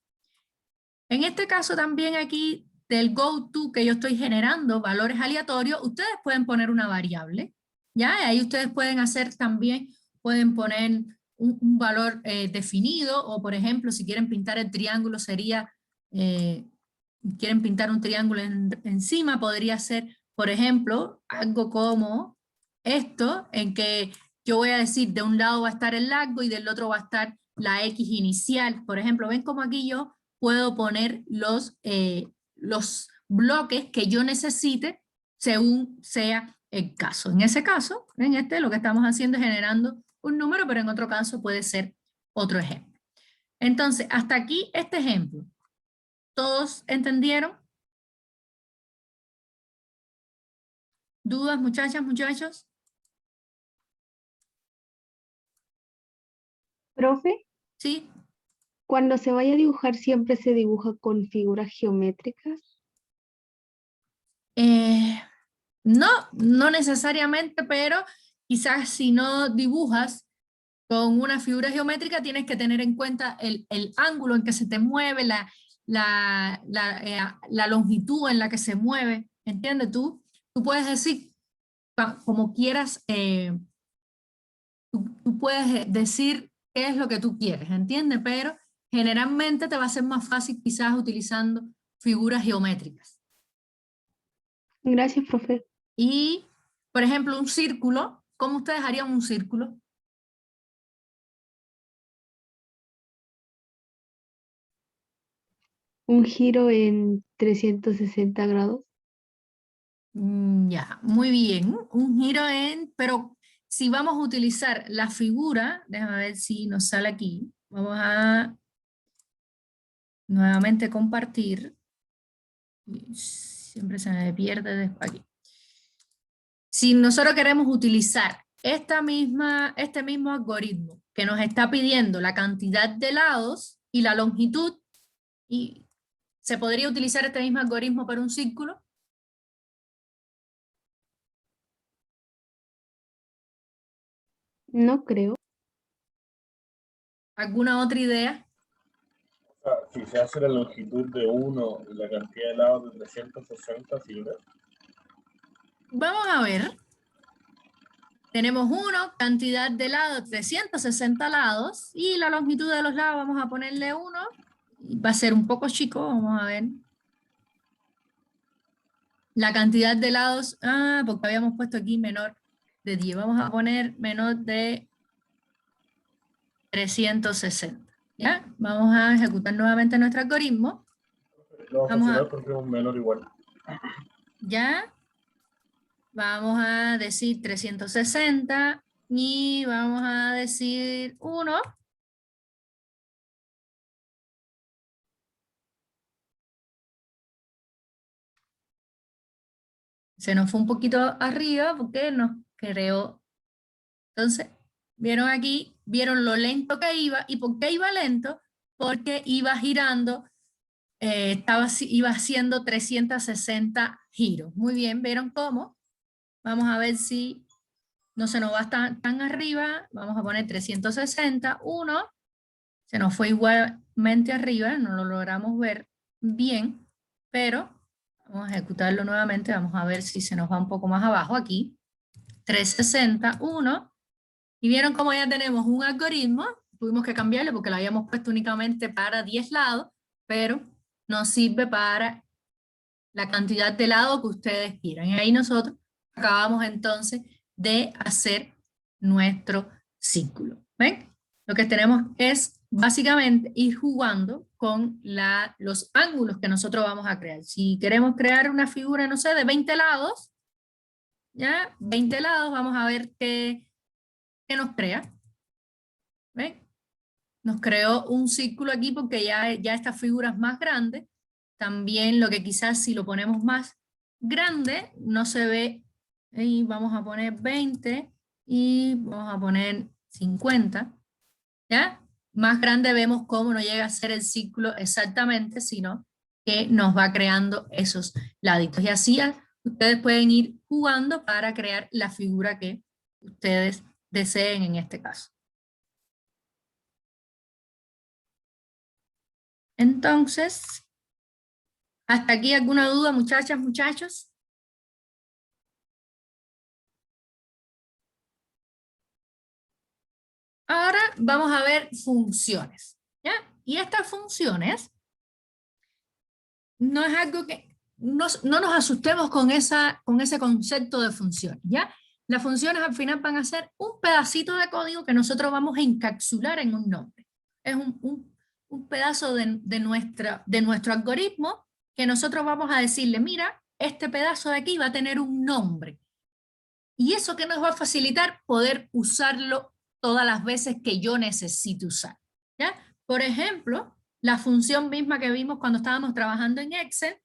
[SPEAKER 1] En este caso también aquí del GoTo que yo estoy generando valores aleatorios, ustedes pueden poner una variable, ¿ya? Ahí ustedes pueden hacer también, pueden poner un valor definido, o por ejemplo, si quieren pintar el triángulo sería, quieren pintar un triángulo encima, podría ser, por ejemplo, algo como esto, en que yo voy a decir de un lado va a estar el largo y del otro va a estar la X inicial. Por ejemplo, ven como aquí yo puedo poner los bloques que yo necesite según sea el caso. En ese caso, en este lo que estamos haciendo es generando un número, pero en otro caso puede ser otro ejemplo. Entonces, hasta aquí este ejemplo. ¿Todos entendieron? ¿Dudas, muchachas, muchachos?
[SPEAKER 6] Profe,
[SPEAKER 1] ¿Sí?
[SPEAKER 6] cuando se vaya a dibujar siempre se dibuja con figuras geométricas.
[SPEAKER 1] No, no necesariamente, pero quizás si no dibujas con una figura geométrica tienes que tener en cuenta el ángulo en que se te mueve, la longitud en la que se mueve, ¿entiendes? Tú puedes decir como quieras, tú puedes decir qué es lo que tú quieres, ¿entiendes? Pero generalmente te va a ser más fácil quizás utilizando figuras geométricas.
[SPEAKER 6] Gracias, profe.
[SPEAKER 1] Y, por ejemplo, un círculo, ¿cómo ustedes harían un círculo?
[SPEAKER 6] Un giro en 360 grados.
[SPEAKER 1] Ya, muy bien. Un giro pero si vamos a utilizar la figura, déjame ver si nos sale aquí. Vamos a nuevamente compartir. Siempre se me pierde después aquí. Si nosotros queremos utilizar este mismo algoritmo que nos está pidiendo la cantidad de lados y la longitud, y ¿se podría utilizar este mismo algoritmo para un círculo?
[SPEAKER 6] No creo.
[SPEAKER 1] ¿Alguna otra idea?
[SPEAKER 2] O sea, si se hace la longitud de 1 y la cantidad de lados de 360, ¿sí?
[SPEAKER 1] Vamos a ver. Tenemos 1, cantidad de lados, 360 lados, y la longitud de los lados vamos a ponerle 1. Va a ser un poco chico, vamos a ver. La cantidad de lados, porque habíamos puesto aquí menor de 10. Vamos a poner menor de 360. ¿Ya? Vamos a ejecutar nuevamente nuestro algoritmo.
[SPEAKER 2] No va a
[SPEAKER 1] Vamos
[SPEAKER 2] funcionar
[SPEAKER 1] a,
[SPEAKER 2] porque es un menor igual.
[SPEAKER 1] ¿ya? Vamos a decir 360 y vamos a decir 1. Se nos fue un poquito arriba porque nos creó. Entonces, vieron aquí, vieron lo lento que iba. ¿Y por qué iba lento? Porque iba girando, iba haciendo 360 giros. Muy bien, ¿vieron cómo? Vamos a ver si no se nos va tan arriba. Vamos a poner 360, 1. Se nos fue igualmente arriba, no lo logramos ver bien, pero vamos a ejecutarlo nuevamente. Vamos a ver si se nos va un poco más abajo aquí. 360, 1. Y vieron cómo ya tenemos un algoritmo. Tuvimos que cambiarle porque lo habíamos puesto únicamente para 10 lados, pero nos sirve para la cantidad de lados que ustedes quieran. Y ahí nosotros acabamos entonces de hacer nuestro círculo. ¿Ven? Lo que tenemos es básicamente ir jugando con los ángulos que nosotros vamos a crear. Si queremos crear una figura, no sé, de 20 lados, ¿ya? 20 lados, vamos a ver qué nos crea. ¿Ven? Nos creó un círculo aquí porque ya esta figura es más grande. También lo que quizás si lo ponemos más grande, no se ve. Y vamos a poner 20 y vamos a poner 50. ¿Ya? Más grande vemos cómo no llega a ser el círculo exactamente, sino que nos va creando esos laditos. Y así ustedes pueden ir jugando para crear la figura que ustedes deseen en este caso. Entonces, ¿hasta aquí alguna duda, muchachas, muchachos? Ahora vamos a ver funciones, ¿ya? Y estas funciones no es algo que no nos asustemos con ese concepto de funciones, ¿ya? Las funciones al final van a ser un pedacito de código que nosotros vamos a encapsular en un nombre. Es un pedazo de nuestro algoritmo que nosotros vamos a decirle, mira, este pedazo de aquí va a tener un nombre. Y eso que nos va a facilitar poder usarlo todas las veces que yo necesite usar, ¿ya? Por ejemplo, la función misma que vimos cuando estábamos trabajando en Excel,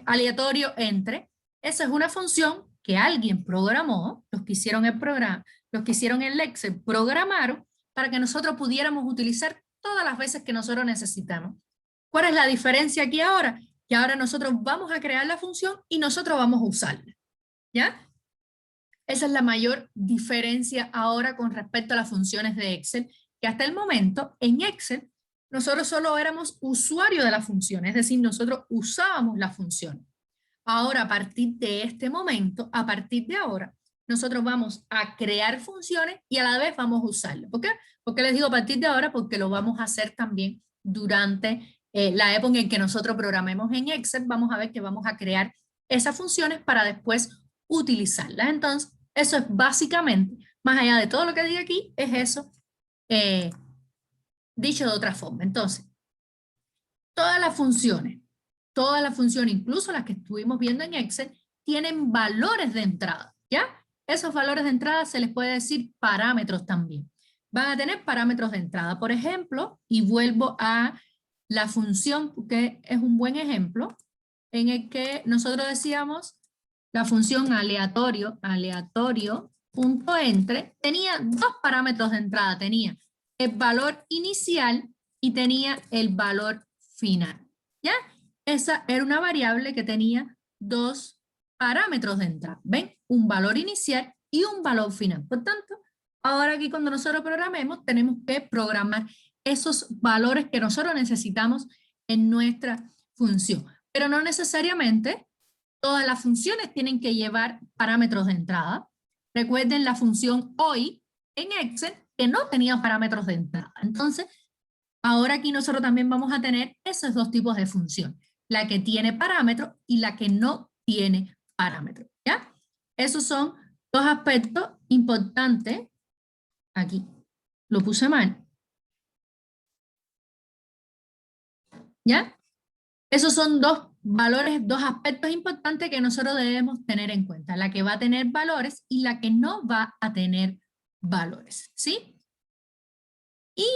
[SPEAKER 1] aleatorio entre. Esa es una función que alguien programó, los que hicieron el programa, los que hicieron el Excel programaron para que nosotros pudiéramos utilizar todas las veces que nosotros necesitamos. ¿Cuál es la diferencia aquí ahora? Que ahora nosotros vamos a crear la función y nosotros vamos a usarla, ¿ya? Esa es la mayor diferencia ahora con respecto a las funciones de Excel, que hasta el momento en Excel nosotros solo éramos usuarios de la función, es decir, nosotros usábamos la función. Ahora, a partir de este momento, a partir de ahora, nosotros vamos a crear funciones y a la vez vamos a usarlas. ¿Por qué? ¿Por qué les digo a partir de ahora? Porque lo vamos a hacer también durante la época en que nosotros programemos en Excel. Vamos a ver que vamos a crear esas funciones para después utilizarlas. Entonces, eso es básicamente, más allá de todo lo que digo aquí, es eso dicho de otra forma. Entonces, todas las funciones, incluso las que estuvimos viendo en Excel, tienen valores de entrada, ¿ya? Esos valores de entrada se les puede decir parámetros también. Van a tener parámetros de entrada, por ejemplo, y vuelvo a la función, que es un buen ejemplo, en el que nosotros decíamos, la función aleatorio.entre, tenía dos parámetros de entrada, tenía el valor inicial y tenía el valor final, ¿ya? Esa era una variable que tenía dos parámetros de entrada, ¿ven? Un valor inicial y un valor final. Por tanto, ahora aquí cuando nosotros programemos, tenemos que programar esos valores que nosotros necesitamos en nuestra función. Pero no necesariamente todas las funciones tienen que llevar parámetros de entrada. Recuerden la función hoy en Excel que no tenía parámetros de entrada. Entonces, ahora aquí nosotros también vamos a tener esos dos tipos de función. La que tiene parámetros y la que no tiene parámetros, ¿ya? Esos son dos aspectos importantes. Aquí lo puse mal. ¿Ya? Esos son dos valores, dos aspectos importantes que nosotros debemos tener en cuenta. La que va a tener valores y la que no va a tener valores, ¿sí? ¿Y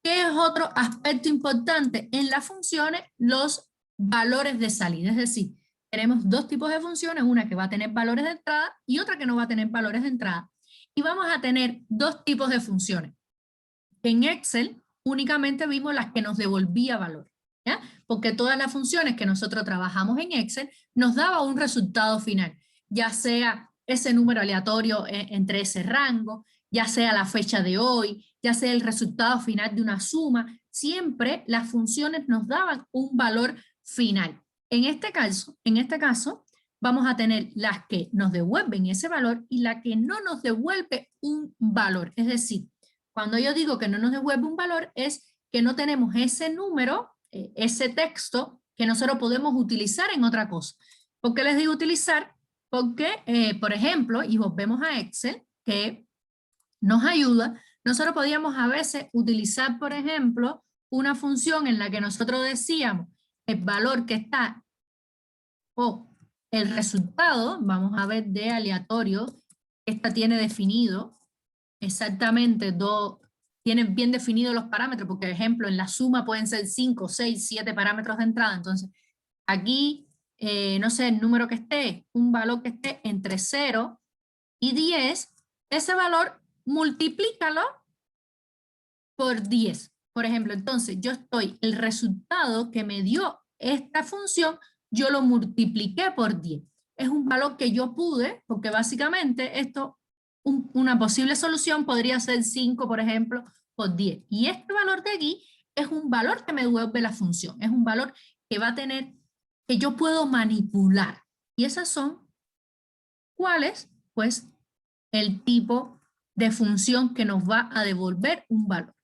[SPEAKER 1] qué es otro aspecto importante? En las funciones, los valores de salida. Es decir, tenemos dos tipos de funciones, una que va a tener valores de entrada y otra que no va a tener valores de entrada. Y vamos a tener dos tipos de funciones. En Excel únicamente vimos las que nos devolvía valor, ¿ya? Porque todas las funciones que nosotros trabajamos en Excel nos daba un resultado final, ya sea ese número aleatorio entre ese rango, ya sea la fecha de hoy, ya sea el resultado final de una suma, siempre las funciones nos daban un valor final. En este caso, vamos a tener las que nos devuelven ese valor y la que no nos devuelve un valor. Es decir, cuando yo digo que no nos devuelve un valor es que no tenemos ese número, ese texto que nosotros podemos utilizar en otra cosa. ¿Por qué les digo utilizar? Porque, por ejemplo, y volvemos a Excel, que nos ayuda, nosotros podíamos a veces utilizar, por ejemplo, una función en la que nosotros decíamos el valor que está, o el resultado, vamos a ver de aleatorio, esta tiene definido exactamente tienen bien definidos los parámetros, porque por ejemplo en la suma pueden ser 5, 6, 7 parámetros de entrada, entonces aquí, no sé, el número que esté, un valor que esté entre 0 y 10, ese valor multiplícalo por 10. Por ejemplo, entonces el resultado que me dio esta función, yo lo multipliqué por 10. Es un valor que yo pude, porque básicamente esto, una posible solución podría ser 5, por ejemplo, por 10. Y este valor de aquí es un valor que me devuelve la función. Es un valor que va a tener, que yo puedo manipular. Y esas son, ¿cuáles? Pues el tipo de función que nos va a devolver un valor.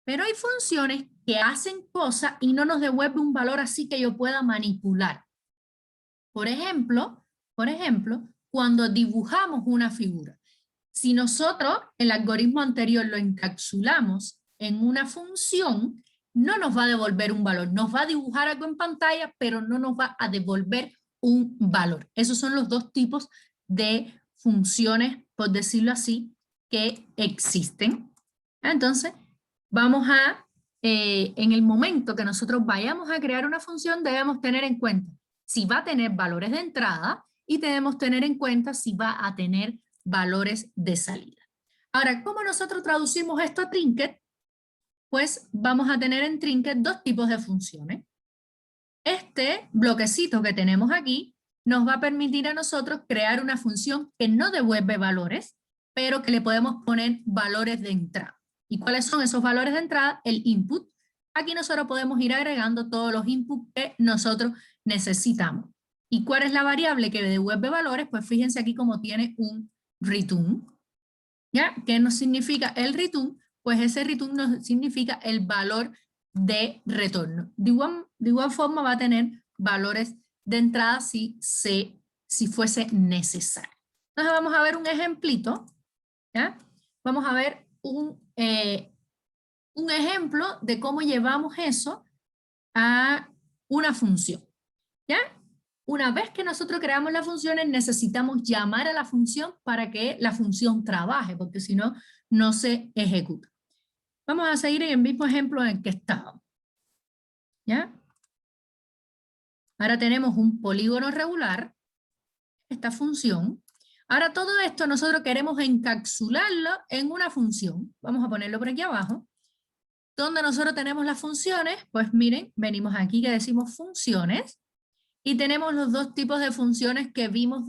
[SPEAKER 1] Pero hay funciones que hacen cosas y no nos devuelve un valor así que yo pueda manipular. Por ejemplo, cuando dibujamos una figura. Si nosotros el algoritmo anterior lo encapsulamos en una función, no nos va a devolver un valor. Nos va a dibujar algo en pantalla, pero no nos va a devolver un valor. Esos son los dos tipos de funciones, por decirlo así, que existen. Entonces, vamos a, en el momento que nosotros vayamos a crear una función, debemos tener en cuenta si va a tener valores de entrada y debemos tener en cuenta si va a tener valores de salida. Ahora, ¿cómo nosotros traducimos esto a Trinket? Pues vamos a tener en Trinket dos tipos de funciones. Este bloquecito que tenemos aquí nos va a permitir a nosotros crear una función que no devuelve valores, pero que le podemos poner valores de entrada. ¿Y cuáles son esos valores de entrada? El input. Aquí nosotros podemos ir agregando todos los inputs que nosotros necesitamos. ¿Y cuál es la variable que devuelve valores? Pues fíjense aquí cómo tiene un return. ¿Ya? ¿Qué nos significa el return? Pues ese return nos significa el valor de retorno. De igual forma va a tener valores de entrada si fuese necesario. Entonces vamos a ver un ejemplito. ¿Ya? Vamos a ver un ejemplo de cómo llevamos eso a una función. ¿Ya? Una vez que nosotros creamos las funciones, necesitamos llamar a la función para que la función trabaje, porque si no, no se ejecuta. Vamos a seguir en el mismo ejemplo en el que estábamos. ¿Ya? Ahora tenemos un polígono regular, esta función. Ahora todo esto nosotros queremos encapsularlo en una función. Vamos a ponerlo por aquí abajo. Donde nosotros tenemos las funciones, pues miren, venimos aquí que decimos funciones. Y tenemos los dos tipos de funciones que vimos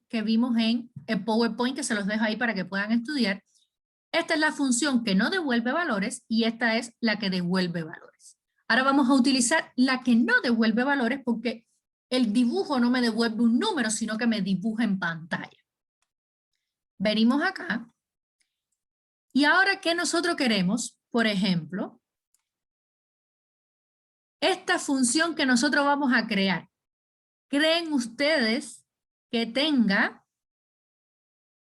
[SPEAKER 1] que vimos en el PowerPoint, que se los dejo ahí para que puedan estudiar. Esta es la función que no devuelve valores y esta es la que devuelve valores. Ahora vamos a utilizar la que no devuelve valores porque el dibujo no me devuelve un número, sino que me dibuja en pantalla. Venimos acá. Y ahora, ¿qué nosotros queremos? Por ejemplo, esta función que nosotros vamos a crear. ¿Creen ustedes que tenga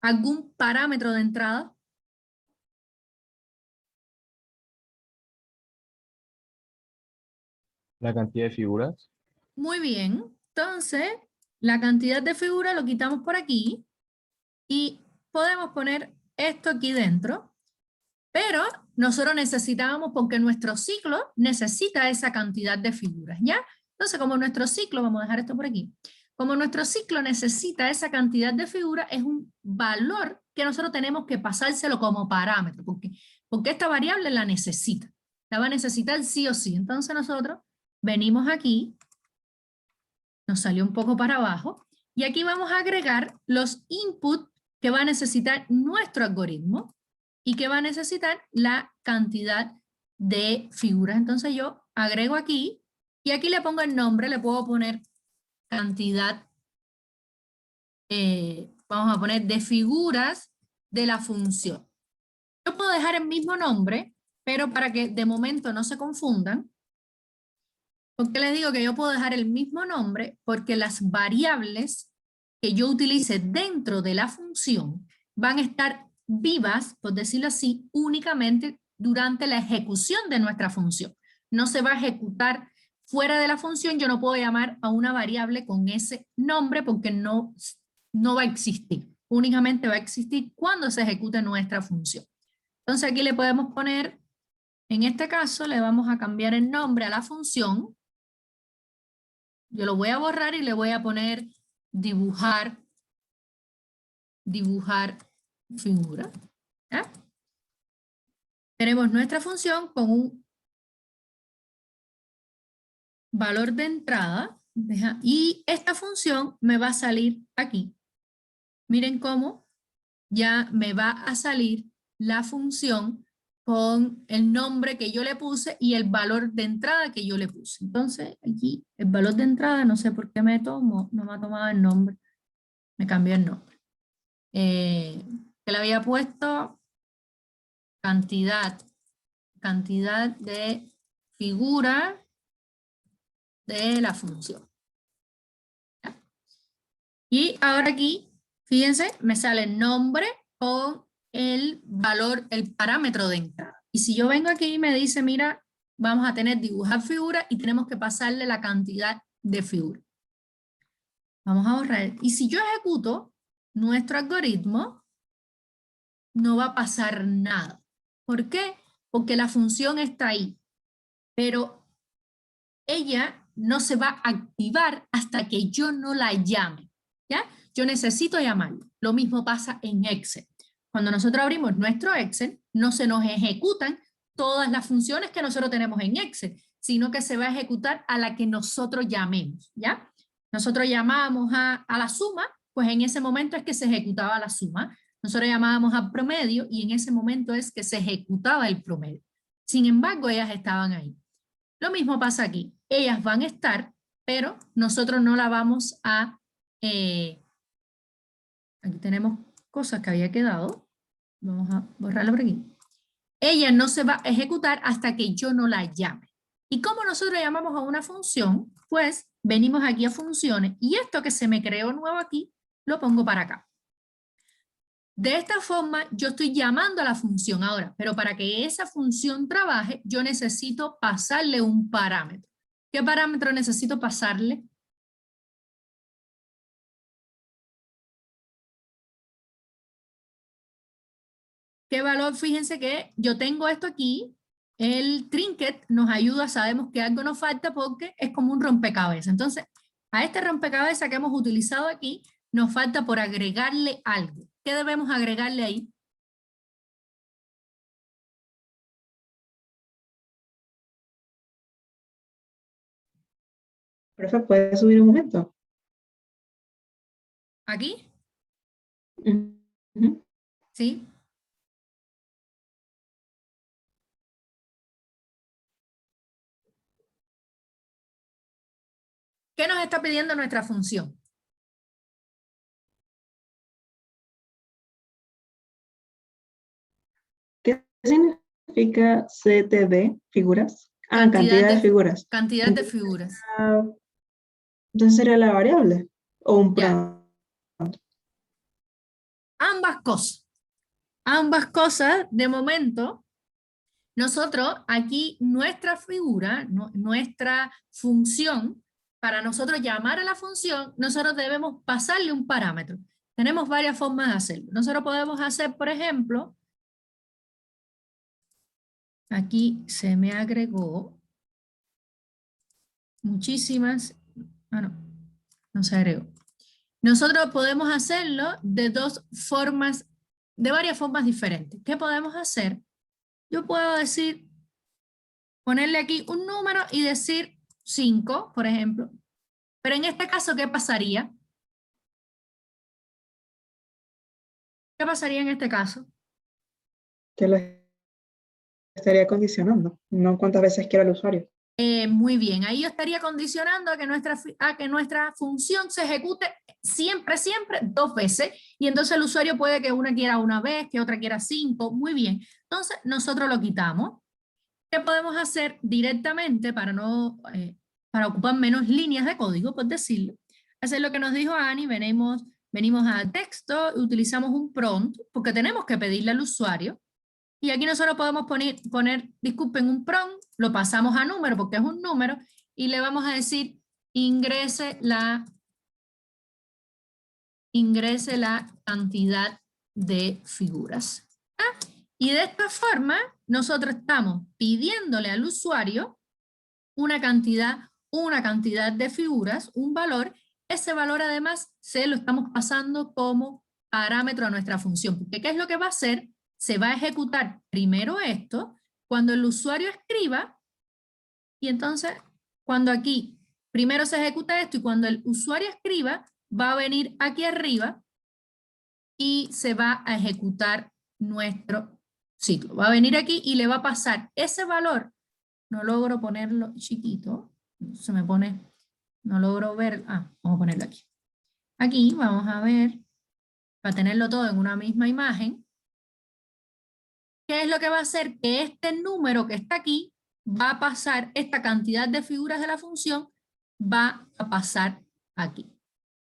[SPEAKER 1] algún parámetro de entrada?
[SPEAKER 4] La cantidad de figuras.
[SPEAKER 1] Muy bien. Entonces, la cantidad de figuras lo quitamos por aquí y podemos poner esto aquí dentro. Pero nosotros necesitábamos, porque nuestro ciclo necesita esa cantidad de figuras, ¿ya? Entonces, como nuestro ciclo, vamos a dejar esto por aquí, como nuestro ciclo necesita esa cantidad de figuras, es un valor que nosotros tenemos que pasárselo como parámetro, porque esta variable la necesita, la va a necesitar sí o sí. Entonces nosotros venimos aquí, nos salió un poco para abajo, y aquí vamos a agregar los inputs que va a necesitar nuestro algoritmo, y que va a necesitar la cantidad de figuras. Entonces yo agrego aquí, y aquí le pongo el nombre, le puedo poner cantidad, vamos a poner de figuras de la función. Yo puedo dejar el mismo nombre, pero para que de momento no se confundan, ¿por qué les digo que yo puedo dejar el mismo nombre? Porque las variables que yo utilice dentro de la función van a estar vivas, por decirlo así, únicamente durante la ejecución de nuestra función. No se va a ejecutar fuera de la función, yo no puedo llamar a una variable con ese nombre porque no va a existir. Únicamente va a existir cuando se ejecute nuestra función. Entonces aquí le podemos poner, en este caso le vamos a cambiar el nombre a la función. Yo lo voy a borrar y le voy a poner dibujar figura. ¿Ya? Tenemos nuestra función con un valor de entrada, y esta función me va a salir aquí. Miren cómo ya me va a salir la función con el nombre que yo le puse y el valor de entrada que yo le puse. Entonces aquí el valor de entrada, no sé por qué no me ha tomado el nombre, me cambió el nombre. Que le había puesto cantidad de figura de la función. ¿Ya? Y ahora aquí, fíjense, me sale el nombre con el valor, el parámetro de entrada. Y si yo vengo aquí y me dice, mira, vamos a tener dibujar figuras y tenemos que pasarle la cantidad de figuras. Vamos a borrar. Y si yo ejecuto nuestro algoritmo, no va a pasar nada. ¿Por qué? Porque la función está ahí, pero ella no se va a activar hasta que yo no la llame, ¿ya? Yo necesito llamarla. Lo mismo pasa en Excel. Cuando nosotros abrimos nuestro Excel, no se nos ejecutan todas las funciones que nosotros tenemos en Excel, sino que se va a ejecutar a la que nosotros llamemos, ¿ya? Nosotros llamábamos a la suma, pues en ese momento es que se ejecutaba la suma. Nosotros llamábamos al promedio y en ese momento es que se ejecutaba el promedio. Sin embargo, ellas estaban ahí. Lo mismo pasa aquí. Ellas van a estar, pero nosotros no la vamos a... aquí tenemos cosas que había quedado. Vamos a borrarla por aquí. Ella no se va a ejecutar hasta que yo no la llame. ¿Y cómo nosotros llamamos a una función? Pues venimos aquí a funciones y esto que se me creó nuevo aquí, lo pongo para acá. De esta forma yo estoy llamando a la función ahora, pero para que esa función trabaje yo necesito pasarle un parámetro. ¿Qué parámetro necesito pasarle? ¿Qué valor? Fíjense que yo tengo esto aquí, el trinket nos ayuda, sabemos que algo nos falta porque es como un rompecabezas. Entonces, a este rompecabezas que hemos utilizado aquí, nos falta por agregarle algo. ¿Qué debemos agregarle ahí?
[SPEAKER 5] Profe, ¿puede subir un momento?
[SPEAKER 1] ¿Aquí?
[SPEAKER 5] Ujú.
[SPEAKER 1] ¿Sí? ¿Qué nos está pidiendo nuestra función?
[SPEAKER 5] ¿Qué significa CTB, figuras? Ah, cantidad de figuras.
[SPEAKER 1] Cantidad de figuras.
[SPEAKER 5] Ah, entonces sería la variable o un
[SPEAKER 1] Ya.
[SPEAKER 5] prompt.
[SPEAKER 1] Ambas cosas. Ambas cosas, de momento, nosotros aquí nuestra figura, nuestra función, para nosotros llamar a la función, nosotros debemos pasarle un parámetro. Tenemos varias formas de hacerlo. Nosotros podemos hacer, por ejemplo, aquí se me agregó muchísimas, no se agregó. Nosotros podemos hacerlo de varias formas diferentes. ¿Qué podemos hacer? Yo puedo decir, ponerle aquí un número y decir 5, por ejemplo. Pero en este caso, ¿qué pasaría? ¿Qué pasaría en este caso?
[SPEAKER 5] Que lo estaría condicionando, no cuántas veces quiera el usuario.
[SPEAKER 1] Muy bien, ahí yo estaría condicionando a que nuestra función se ejecute siempre 2 veces, y entonces el usuario puede que una quiera una vez, que otra quiera 5, muy bien. Entonces nosotros lo quitamos. ¿Qué podemos hacer directamente para ocupar menos líneas de código, por decirlo? Hacer lo que nos dijo Ani, venimos a texto, utilizamos un prompt, porque tenemos que pedirle al usuario. Y aquí nosotros podemos poner, disculpen, un prompt, lo pasamos a número porque es un número, y le vamos a decir ingrese la cantidad de figuras. Y de esta forma nosotros estamos pidiéndole al usuario una cantidad de figuras, un valor. Ese valor además se lo estamos pasando como parámetro a nuestra función. Porque ¿qué es lo que va a hacer? Se va a ejecutar primero esto, cuando el usuario escriba, y entonces cuando aquí primero se ejecuta esto y cuando el usuario escriba, va a venir aquí arriba y se va a ejecutar nuestro ciclo. Va a venir aquí y le va a pasar ese valor. No logro ponerlo chiquito, se me pone, no logro ver, vamos a ponerlo aquí. Aquí vamos a ver, para tenerlo todo en una misma imagen, ¿qué es lo que va a hacer? Que este número que está aquí va a pasar, esta cantidad de figuras de la función va a pasar aquí.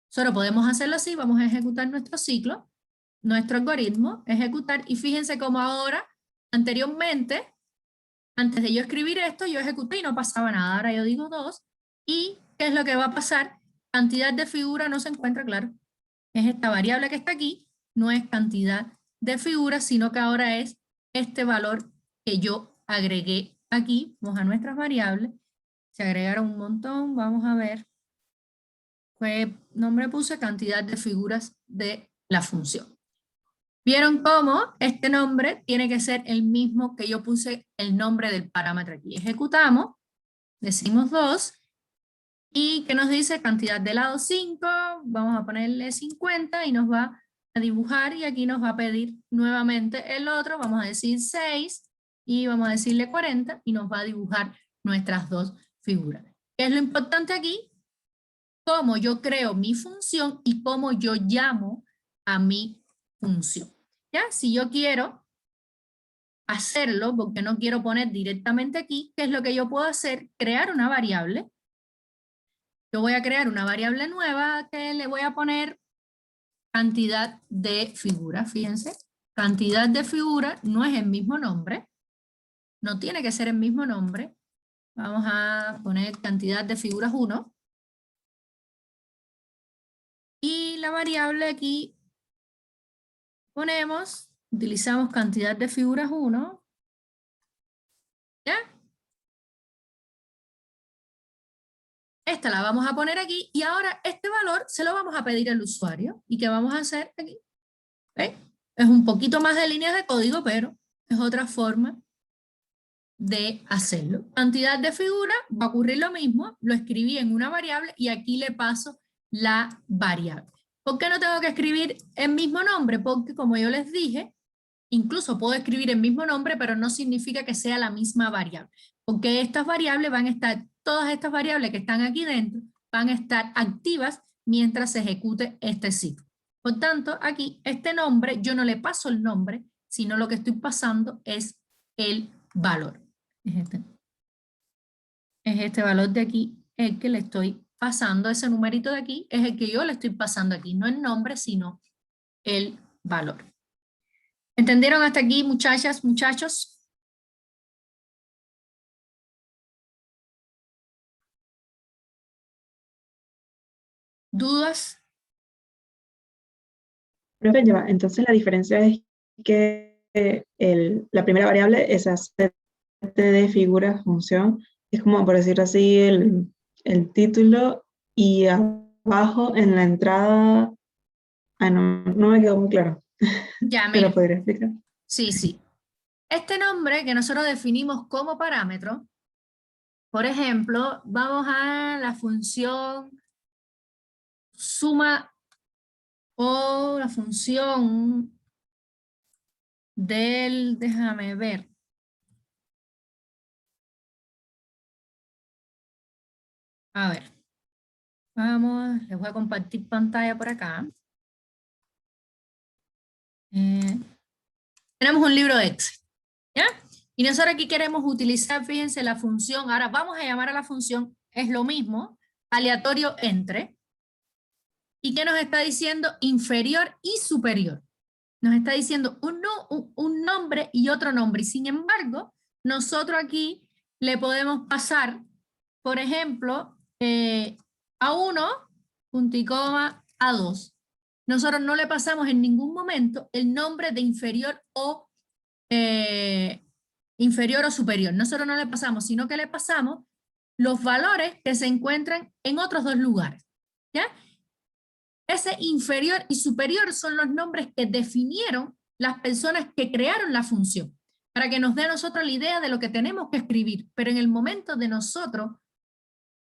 [SPEAKER 1] Solo podemos hacerlo así, vamos a ejecutar nuestro ciclo, nuestro algoritmo, ejecutar, y fíjense cómo ahora, anteriormente, Antes de yo escribir esto, yo ejecuté y no pasaba nada. Ahora yo digo 2. ¿Y qué es lo que va a pasar? Cantidad de figura no se encuentra, claro. Es esta variable que está aquí, no es cantidad de figuras, sino que ahora es este valor que yo agregué aquí. Vamos a nuestras variables. Se agregaron un montón, vamos a ver. ¿Qué nombre puse? Cantidad de figuras de la función. ¿Vieron cómo este nombre tiene que ser el mismo que yo puse el nombre del parámetro aquí? Ejecutamos, decimos 2, y ¿qué nos dice? Cantidad de lado 5, vamos a ponerle 50 y nos va a dibujar, y aquí nos va a pedir nuevamente el otro, vamos a decir 6, y vamos a decirle 40, y nos va a dibujar nuestras dos figuras. ¿Qué es lo importante aquí? Cómo yo creo mi función y cómo yo llamo a mi función. ¿Ya? Si yo quiero hacerlo, porque no quiero poner directamente aquí, ¿qué es lo que yo puedo hacer? Crear una variable. Yo voy a crear una variable nueva que le voy a poner cantidad de figuras. Fíjense, cantidad de figuras no es el mismo nombre. No tiene que ser el mismo nombre. Vamos a poner cantidad de figuras 1. Y la variable aquí ponemos, utilizamos cantidad de figuras 1. ¿Ya? Esta la vamos a poner aquí y ahora este valor se lo vamos a pedir al usuario. ¿Y qué vamos a hacer aquí? ¿Ven? Es un poquito más de líneas de código, pero es otra forma de hacerlo. Cantidad de figuras, va a ocurrir lo mismo, lo escribí en una variable y aquí le paso la variable. ¿Por qué no tengo que escribir el mismo nombre? Porque como yo les dije, incluso puedo escribir el mismo nombre, pero no significa que sea la misma variable. Porque estas variables van a estar, todas estas variables que están aquí dentro, van a estar activas mientras se ejecute este ciclo. Por tanto, aquí, este nombre, yo no le paso el nombre, sino lo que estoy pasando es el valor. Es este valor de aquí el que le estoy pasando, ese numerito de aquí, es el que yo le estoy pasando aquí, no el nombre, sino el valor. ¿Entendieron hasta aquí, muchachas, muchachos? ¿Dudas?
[SPEAKER 5] Profe, ya va. Entonces la diferencia es que la primera variable, esa set de figuras función, es como por decir así el título, y abajo en la entrada, no me quedó muy claro.
[SPEAKER 1] Ya,
[SPEAKER 5] ¿Me lo
[SPEAKER 1] mira.
[SPEAKER 5] podría explicar?
[SPEAKER 1] Sí, sí. Este nombre que nosotros definimos como parámetro, por ejemplo, vamos a la función suma o la función del, déjame ver. A ver, vamos, les voy a compartir pantalla por acá. Tenemos un libro de Excel, ¿ya? Y nosotros aquí queremos utilizar, fíjense, la función, ahora vamos a llamar a la función, es lo mismo, aleatorio entre. ¿Y qué nos está diciendo? Inferior y superior. Nos está diciendo un nombre y otro nombre. Y sin embargo, nosotros aquí le podemos pasar, por ejemplo, a 1, punto y coma, a 2. Nosotros no le pasamos en ningún momento el nombre de inferior o superior. Nosotros no le pasamos, sino que le pasamos los valores que se encuentran en otros dos lugares. ¿Ya? Ese inferior y superior son los nombres que definieron las personas que crearon la función, para que nos dé a nosotros la idea de lo que tenemos que escribir. Pero en el momento de nosotros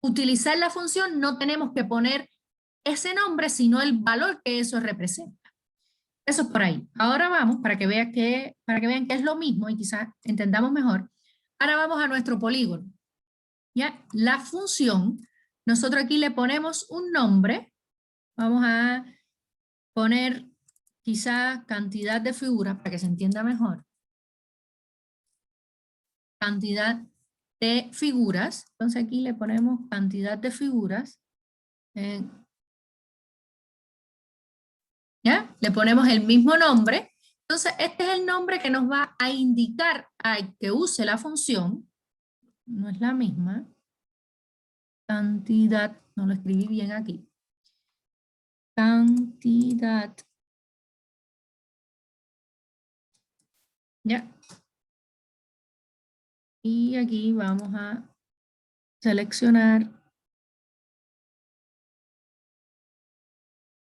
[SPEAKER 1] utilizar la función, no tenemos que poner ese nombre, sino el valor que eso representa. Eso es por ahí. Ahora vamos, para que vean que es lo mismo y quizás entendamos mejor. Ahora vamos a nuestro polígono. ¿Ya? La función, nosotros aquí le ponemos un nombre. Vamos a poner quizá cantidad de figuras para que se entienda mejor. Cantidad de figuras. Entonces aquí le ponemos cantidad de figuras. ¿Ya? Le ponemos el mismo nombre. Entonces, este es el nombre que nos va a indicar al que use la función. No es la misma. Cantidad, no lo escribí bien aquí. Cantidad. Ya. Y aquí vamos a seleccionar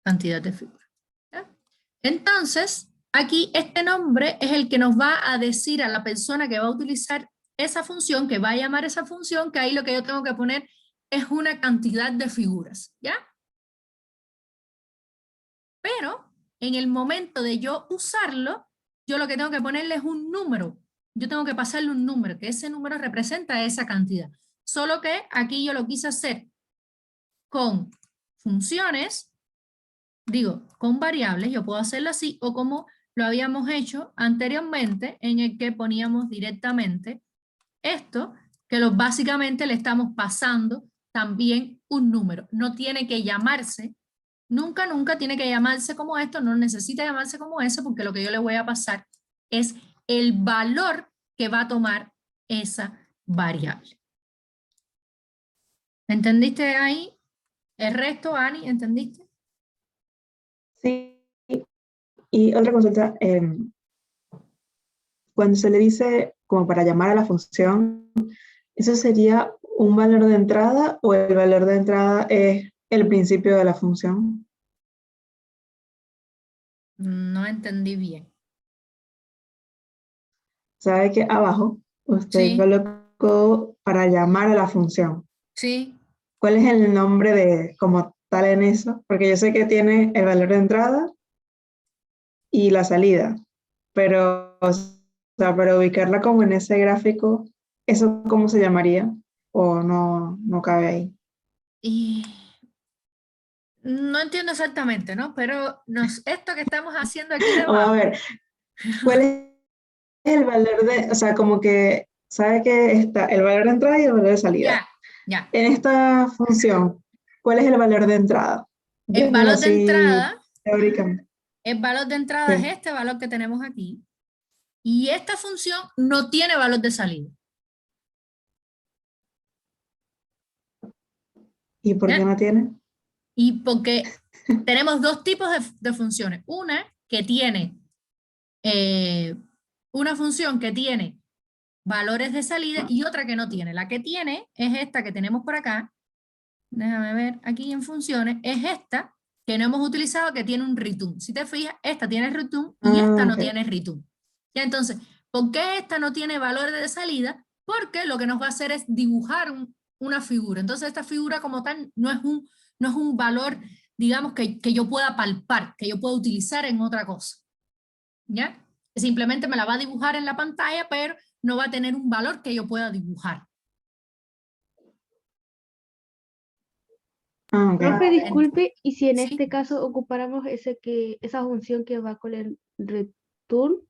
[SPEAKER 1] cantidad de figuras. ¿Ya? Entonces, aquí este nombre es el que nos va a decir a la persona que va a utilizar esa función, que va a llamar esa función, que ahí lo que yo tengo que poner es una cantidad de figuras, ¿ya? Pero en el momento de yo usarlo, yo lo que tengo que ponerle es un número. Yo tengo que pasarle un número, que ese número representa esa cantidad. Solo que aquí yo lo quise hacer con funciones, digo, con variables, yo puedo hacerlo así, o como lo habíamos hecho anteriormente, en el que poníamos directamente esto, que básicamente le estamos pasando también un número. No tiene que llamarse, nunca tiene que llamarse como esto, no necesita llamarse como eso, porque lo que yo le voy a pasar es el valor que va a tomar esa variable. ¿Entendiste ahí? El resto, Ani, ¿entendiste?
[SPEAKER 5] Sí. Y otra consulta, cuando se le dice como para llamar a la función, ¿eso sería un valor de entrada o el valor de entrada es el principio de la función?
[SPEAKER 1] No entendí bien.
[SPEAKER 5] Sabe que abajo usted
[SPEAKER 1] Sí,
[SPEAKER 5] colocó para llamar a la función.
[SPEAKER 1] sí.
[SPEAKER 5] ¿Cuál es el nombre de como tal en eso? Porque yo sé que tiene el valor de entrada y la salida, pero o sea, para ubicarla como en ese gráfico, ¿eso cómo se llamaría? ¿O no cabe ahí?
[SPEAKER 1] Y no entiendo exactamente, ¿no? Pero esto que estamos haciendo aquí
[SPEAKER 5] O a
[SPEAKER 1] debajo,
[SPEAKER 5] ver, ¿cuál es el valor de, o sea, como que sabe que está el valor de entrada y el valor de salida?
[SPEAKER 1] ya.
[SPEAKER 5] En esta función, ¿cuál es el valor de entrada?
[SPEAKER 1] El
[SPEAKER 5] Viéndolo
[SPEAKER 1] valor de
[SPEAKER 5] así
[SPEAKER 1] entrada,
[SPEAKER 5] teóricamente.
[SPEAKER 1] es
[SPEAKER 5] Sí.
[SPEAKER 1] este valor que tenemos aquí. Y esta función no tiene valor de salida.
[SPEAKER 5] ¿Y por qué
[SPEAKER 1] ¿Ya?
[SPEAKER 5] no tiene?
[SPEAKER 1] Y porque tenemos dos tipos de funciones. Una que tiene, una función que tiene valores de salida y otra que no tiene. La que tiene es esta que tenemos por acá. Déjame ver aquí en funciones. Es esta que no hemos utilizado, que tiene un return. Si te fijas, esta tiene return y esta no
[SPEAKER 5] Ok.
[SPEAKER 1] tiene return. Ya, entonces, ¿por qué esta no tiene valor de salida? Porque lo que nos va a hacer es dibujar una figura. Entonces, esta figura como tal no es un valor, digamos, que yo pueda palpar, que yo pueda utilizar en otra cosa. ¿Ya? Simplemente me la va a dibujar en la pantalla, pero no va a tener un valor que yo pueda dibujar.
[SPEAKER 5] Ah, ok.
[SPEAKER 6] Profe, disculpe, y si en
[SPEAKER 1] ¿Sí?
[SPEAKER 6] este caso ocupáramos esa función que va con el return,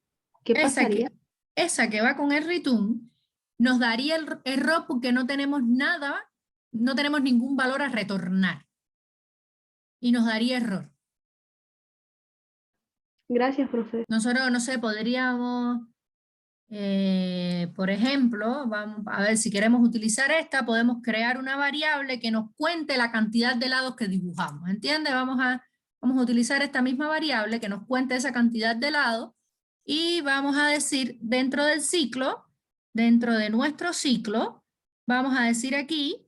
[SPEAKER 6] ¿qué pasaría?
[SPEAKER 1] Esa que va con el return nos daría el error porque no tenemos nada, no tenemos ningún valor a retornar. Y nos daría error.
[SPEAKER 6] Gracias, profe.
[SPEAKER 1] Nosotros, no sé, podríamos, por ejemplo, vamos a ver si queremos utilizar esta, podemos crear una variable que nos cuente la cantidad de lados que dibujamos. ¿Entiendes? Vamos a utilizar esta misma variable que nos cuente esa cantidad de lados y vamos a decir dentro del ciclo, dentro de nuestro ciclo, vamos a decir aquí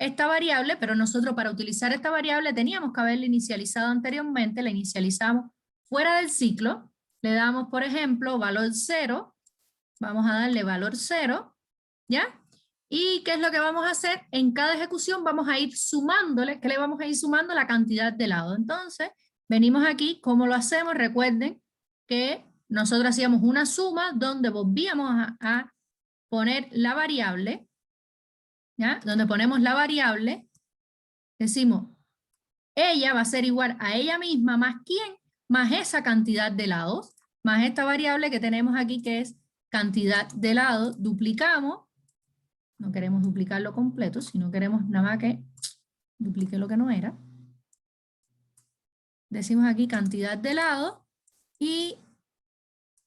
[SPEAKER 1] esta variable, pero nosotros para utilizar esta variable teníamos que haberla inicializado anteriormente, la inicializamos fuera del ciclo, le damos, por ejemplo, valor 0, vamos a darle valor 0, ¿ya? ¿Y qué es lo que vamos a hacer? En cada ejecución vamos a ir sumándole, ¿qué le vamos a ir sumando? La cantidad de lados. Entonces, venimos aquí, ¿cómo lo hacemos? Recuerden que nosotros hacíamos una suma donde volvíamos a poner la variable, ¿ya? Donde ponemos la variable, decimos, ella va a ser igual a ella misma más quién, más esa cantidad de lados, más esta variable que tenemos aquí que es cantidad de lados, duplicamos, no queremos duplicarlo completo, sino queremos nada más que duplique lo que no era. Decimos aquí cantidad de lados y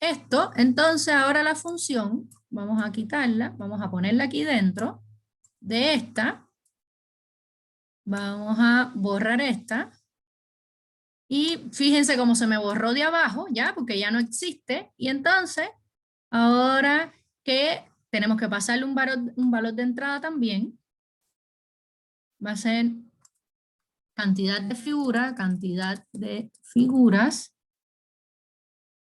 [SPEAKER 1] esto, entonces ahora la función, vamos a quitarla, vamos a ponerla aquí dentro de esta, vamos a borrar esta, y fíjense cómo se me borró de abajo, ya, porque ya no existe, y entonces, ahora que tenemos que pasarle un valor de entrada también, va a ser cantidad de figuras,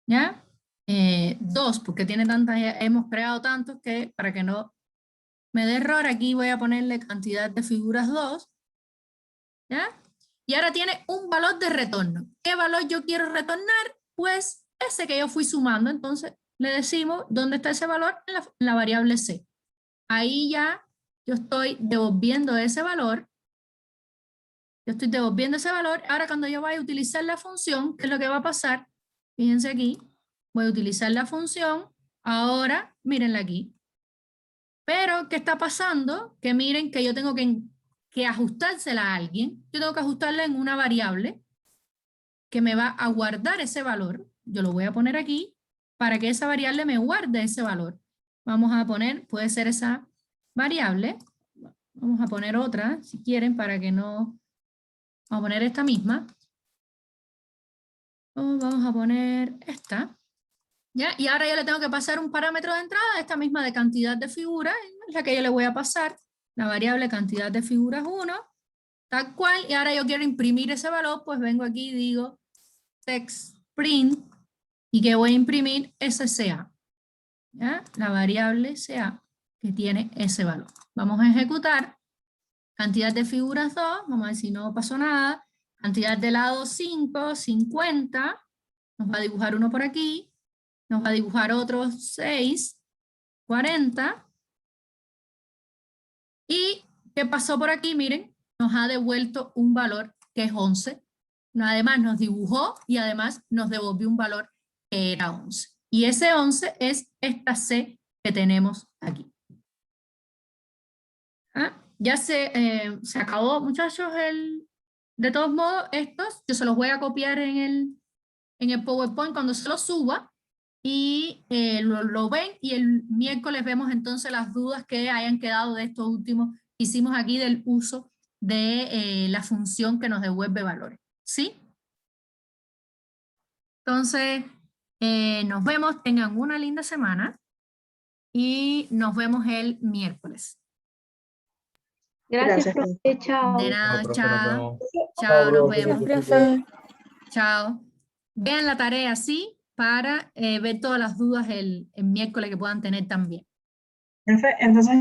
[SPEAKER 1] ¿ya? 2, porque tiene tantas, hemos creado tantos que para que no me dé error, aquí voy a ponerle cantidad de figuras 2, ¿ya? Y ahora tiene un valor de retorno. ¿Qué valor yo quiero retornar? Pues ese que yo fui sumando, entonces le decimos dónde está ese valor en la variable C. Ahí ya yo estoy devolviendo ese valor. Ahora cuando yo vaya a utilizar la función, ¿qué es lo que va a pasar? Fíjense aquí, voy a utilizar la función, ahora mírenla aquí. Pero, ¿qué está pasando? Que miren que yo tengo que ajustársela a alguien. Yo tengo que ajustarla en una variable que me va a guardar ese valor. Yo lo voy a poner aquí para que esa variable me guarde ese valor. Vamos a poner, puede ser esa variable. Vamos a poner otra, si quieren, para que no... Vamos a poner esta misma. Vamos a poner esta. ¿Ya? Y ahora yo le tengo que pasar un parámetro de entrada, esta misma de cantidad de figuras, es la que yo le voy a pasar, la variable cantidad de figuras 1, tal cual, y ahora yo quiero imprimir ese valor, pues vengo aquí y digo text print, y que voy a imprimir ese CA, ¿ya? La variable CA que tiene ese valor. Vamos a ejecutar, cantidad de figuras 2, vamos a ver si no pasó nada, cantidad de lado 5, 50, nos va a dibujar uno por aquí, nos va a dibujar otros 6, 40. ¿Y qué pasó por aquí? Miren, nos ha devuelto un valor que es 11. Además nos dibujó y además nos devolvió un valor que era 11. Y ese 11 es esta C que tenemos aquí. Ya se acabó, muchachos, de todos modos, estos yo se los voy a copiar en el PowerPoint cuando se los suba. Y lo ven y el miércoles vemos entonces las dudas que hayan quedado de estos últimos que hicimos aquí del uso de la función que nos devuelve valores. ¿Sí? Entonces, nos vemos, tengan una linda semana y nos vemos el miércoles.
[SPEAKER 6] Gracias,
[SPEAKER 5] Gracias,
[SPEAKER 6] profe. Chao.
[SPEAKER 1] De nada,
[SPEAKER 4] Profe, nos
[SPEAKER 1] chao.
[SPEAKER 4] vemos.
[SPEAKER 1] Chao, nos
[SPEAKER 2] Profe.
[SPEAKER 1] vemos. Chao. Vean la tarea así para ver todas las dudas el miércoles que puedan tener también.
[SPEAKER 5] Profe, entonces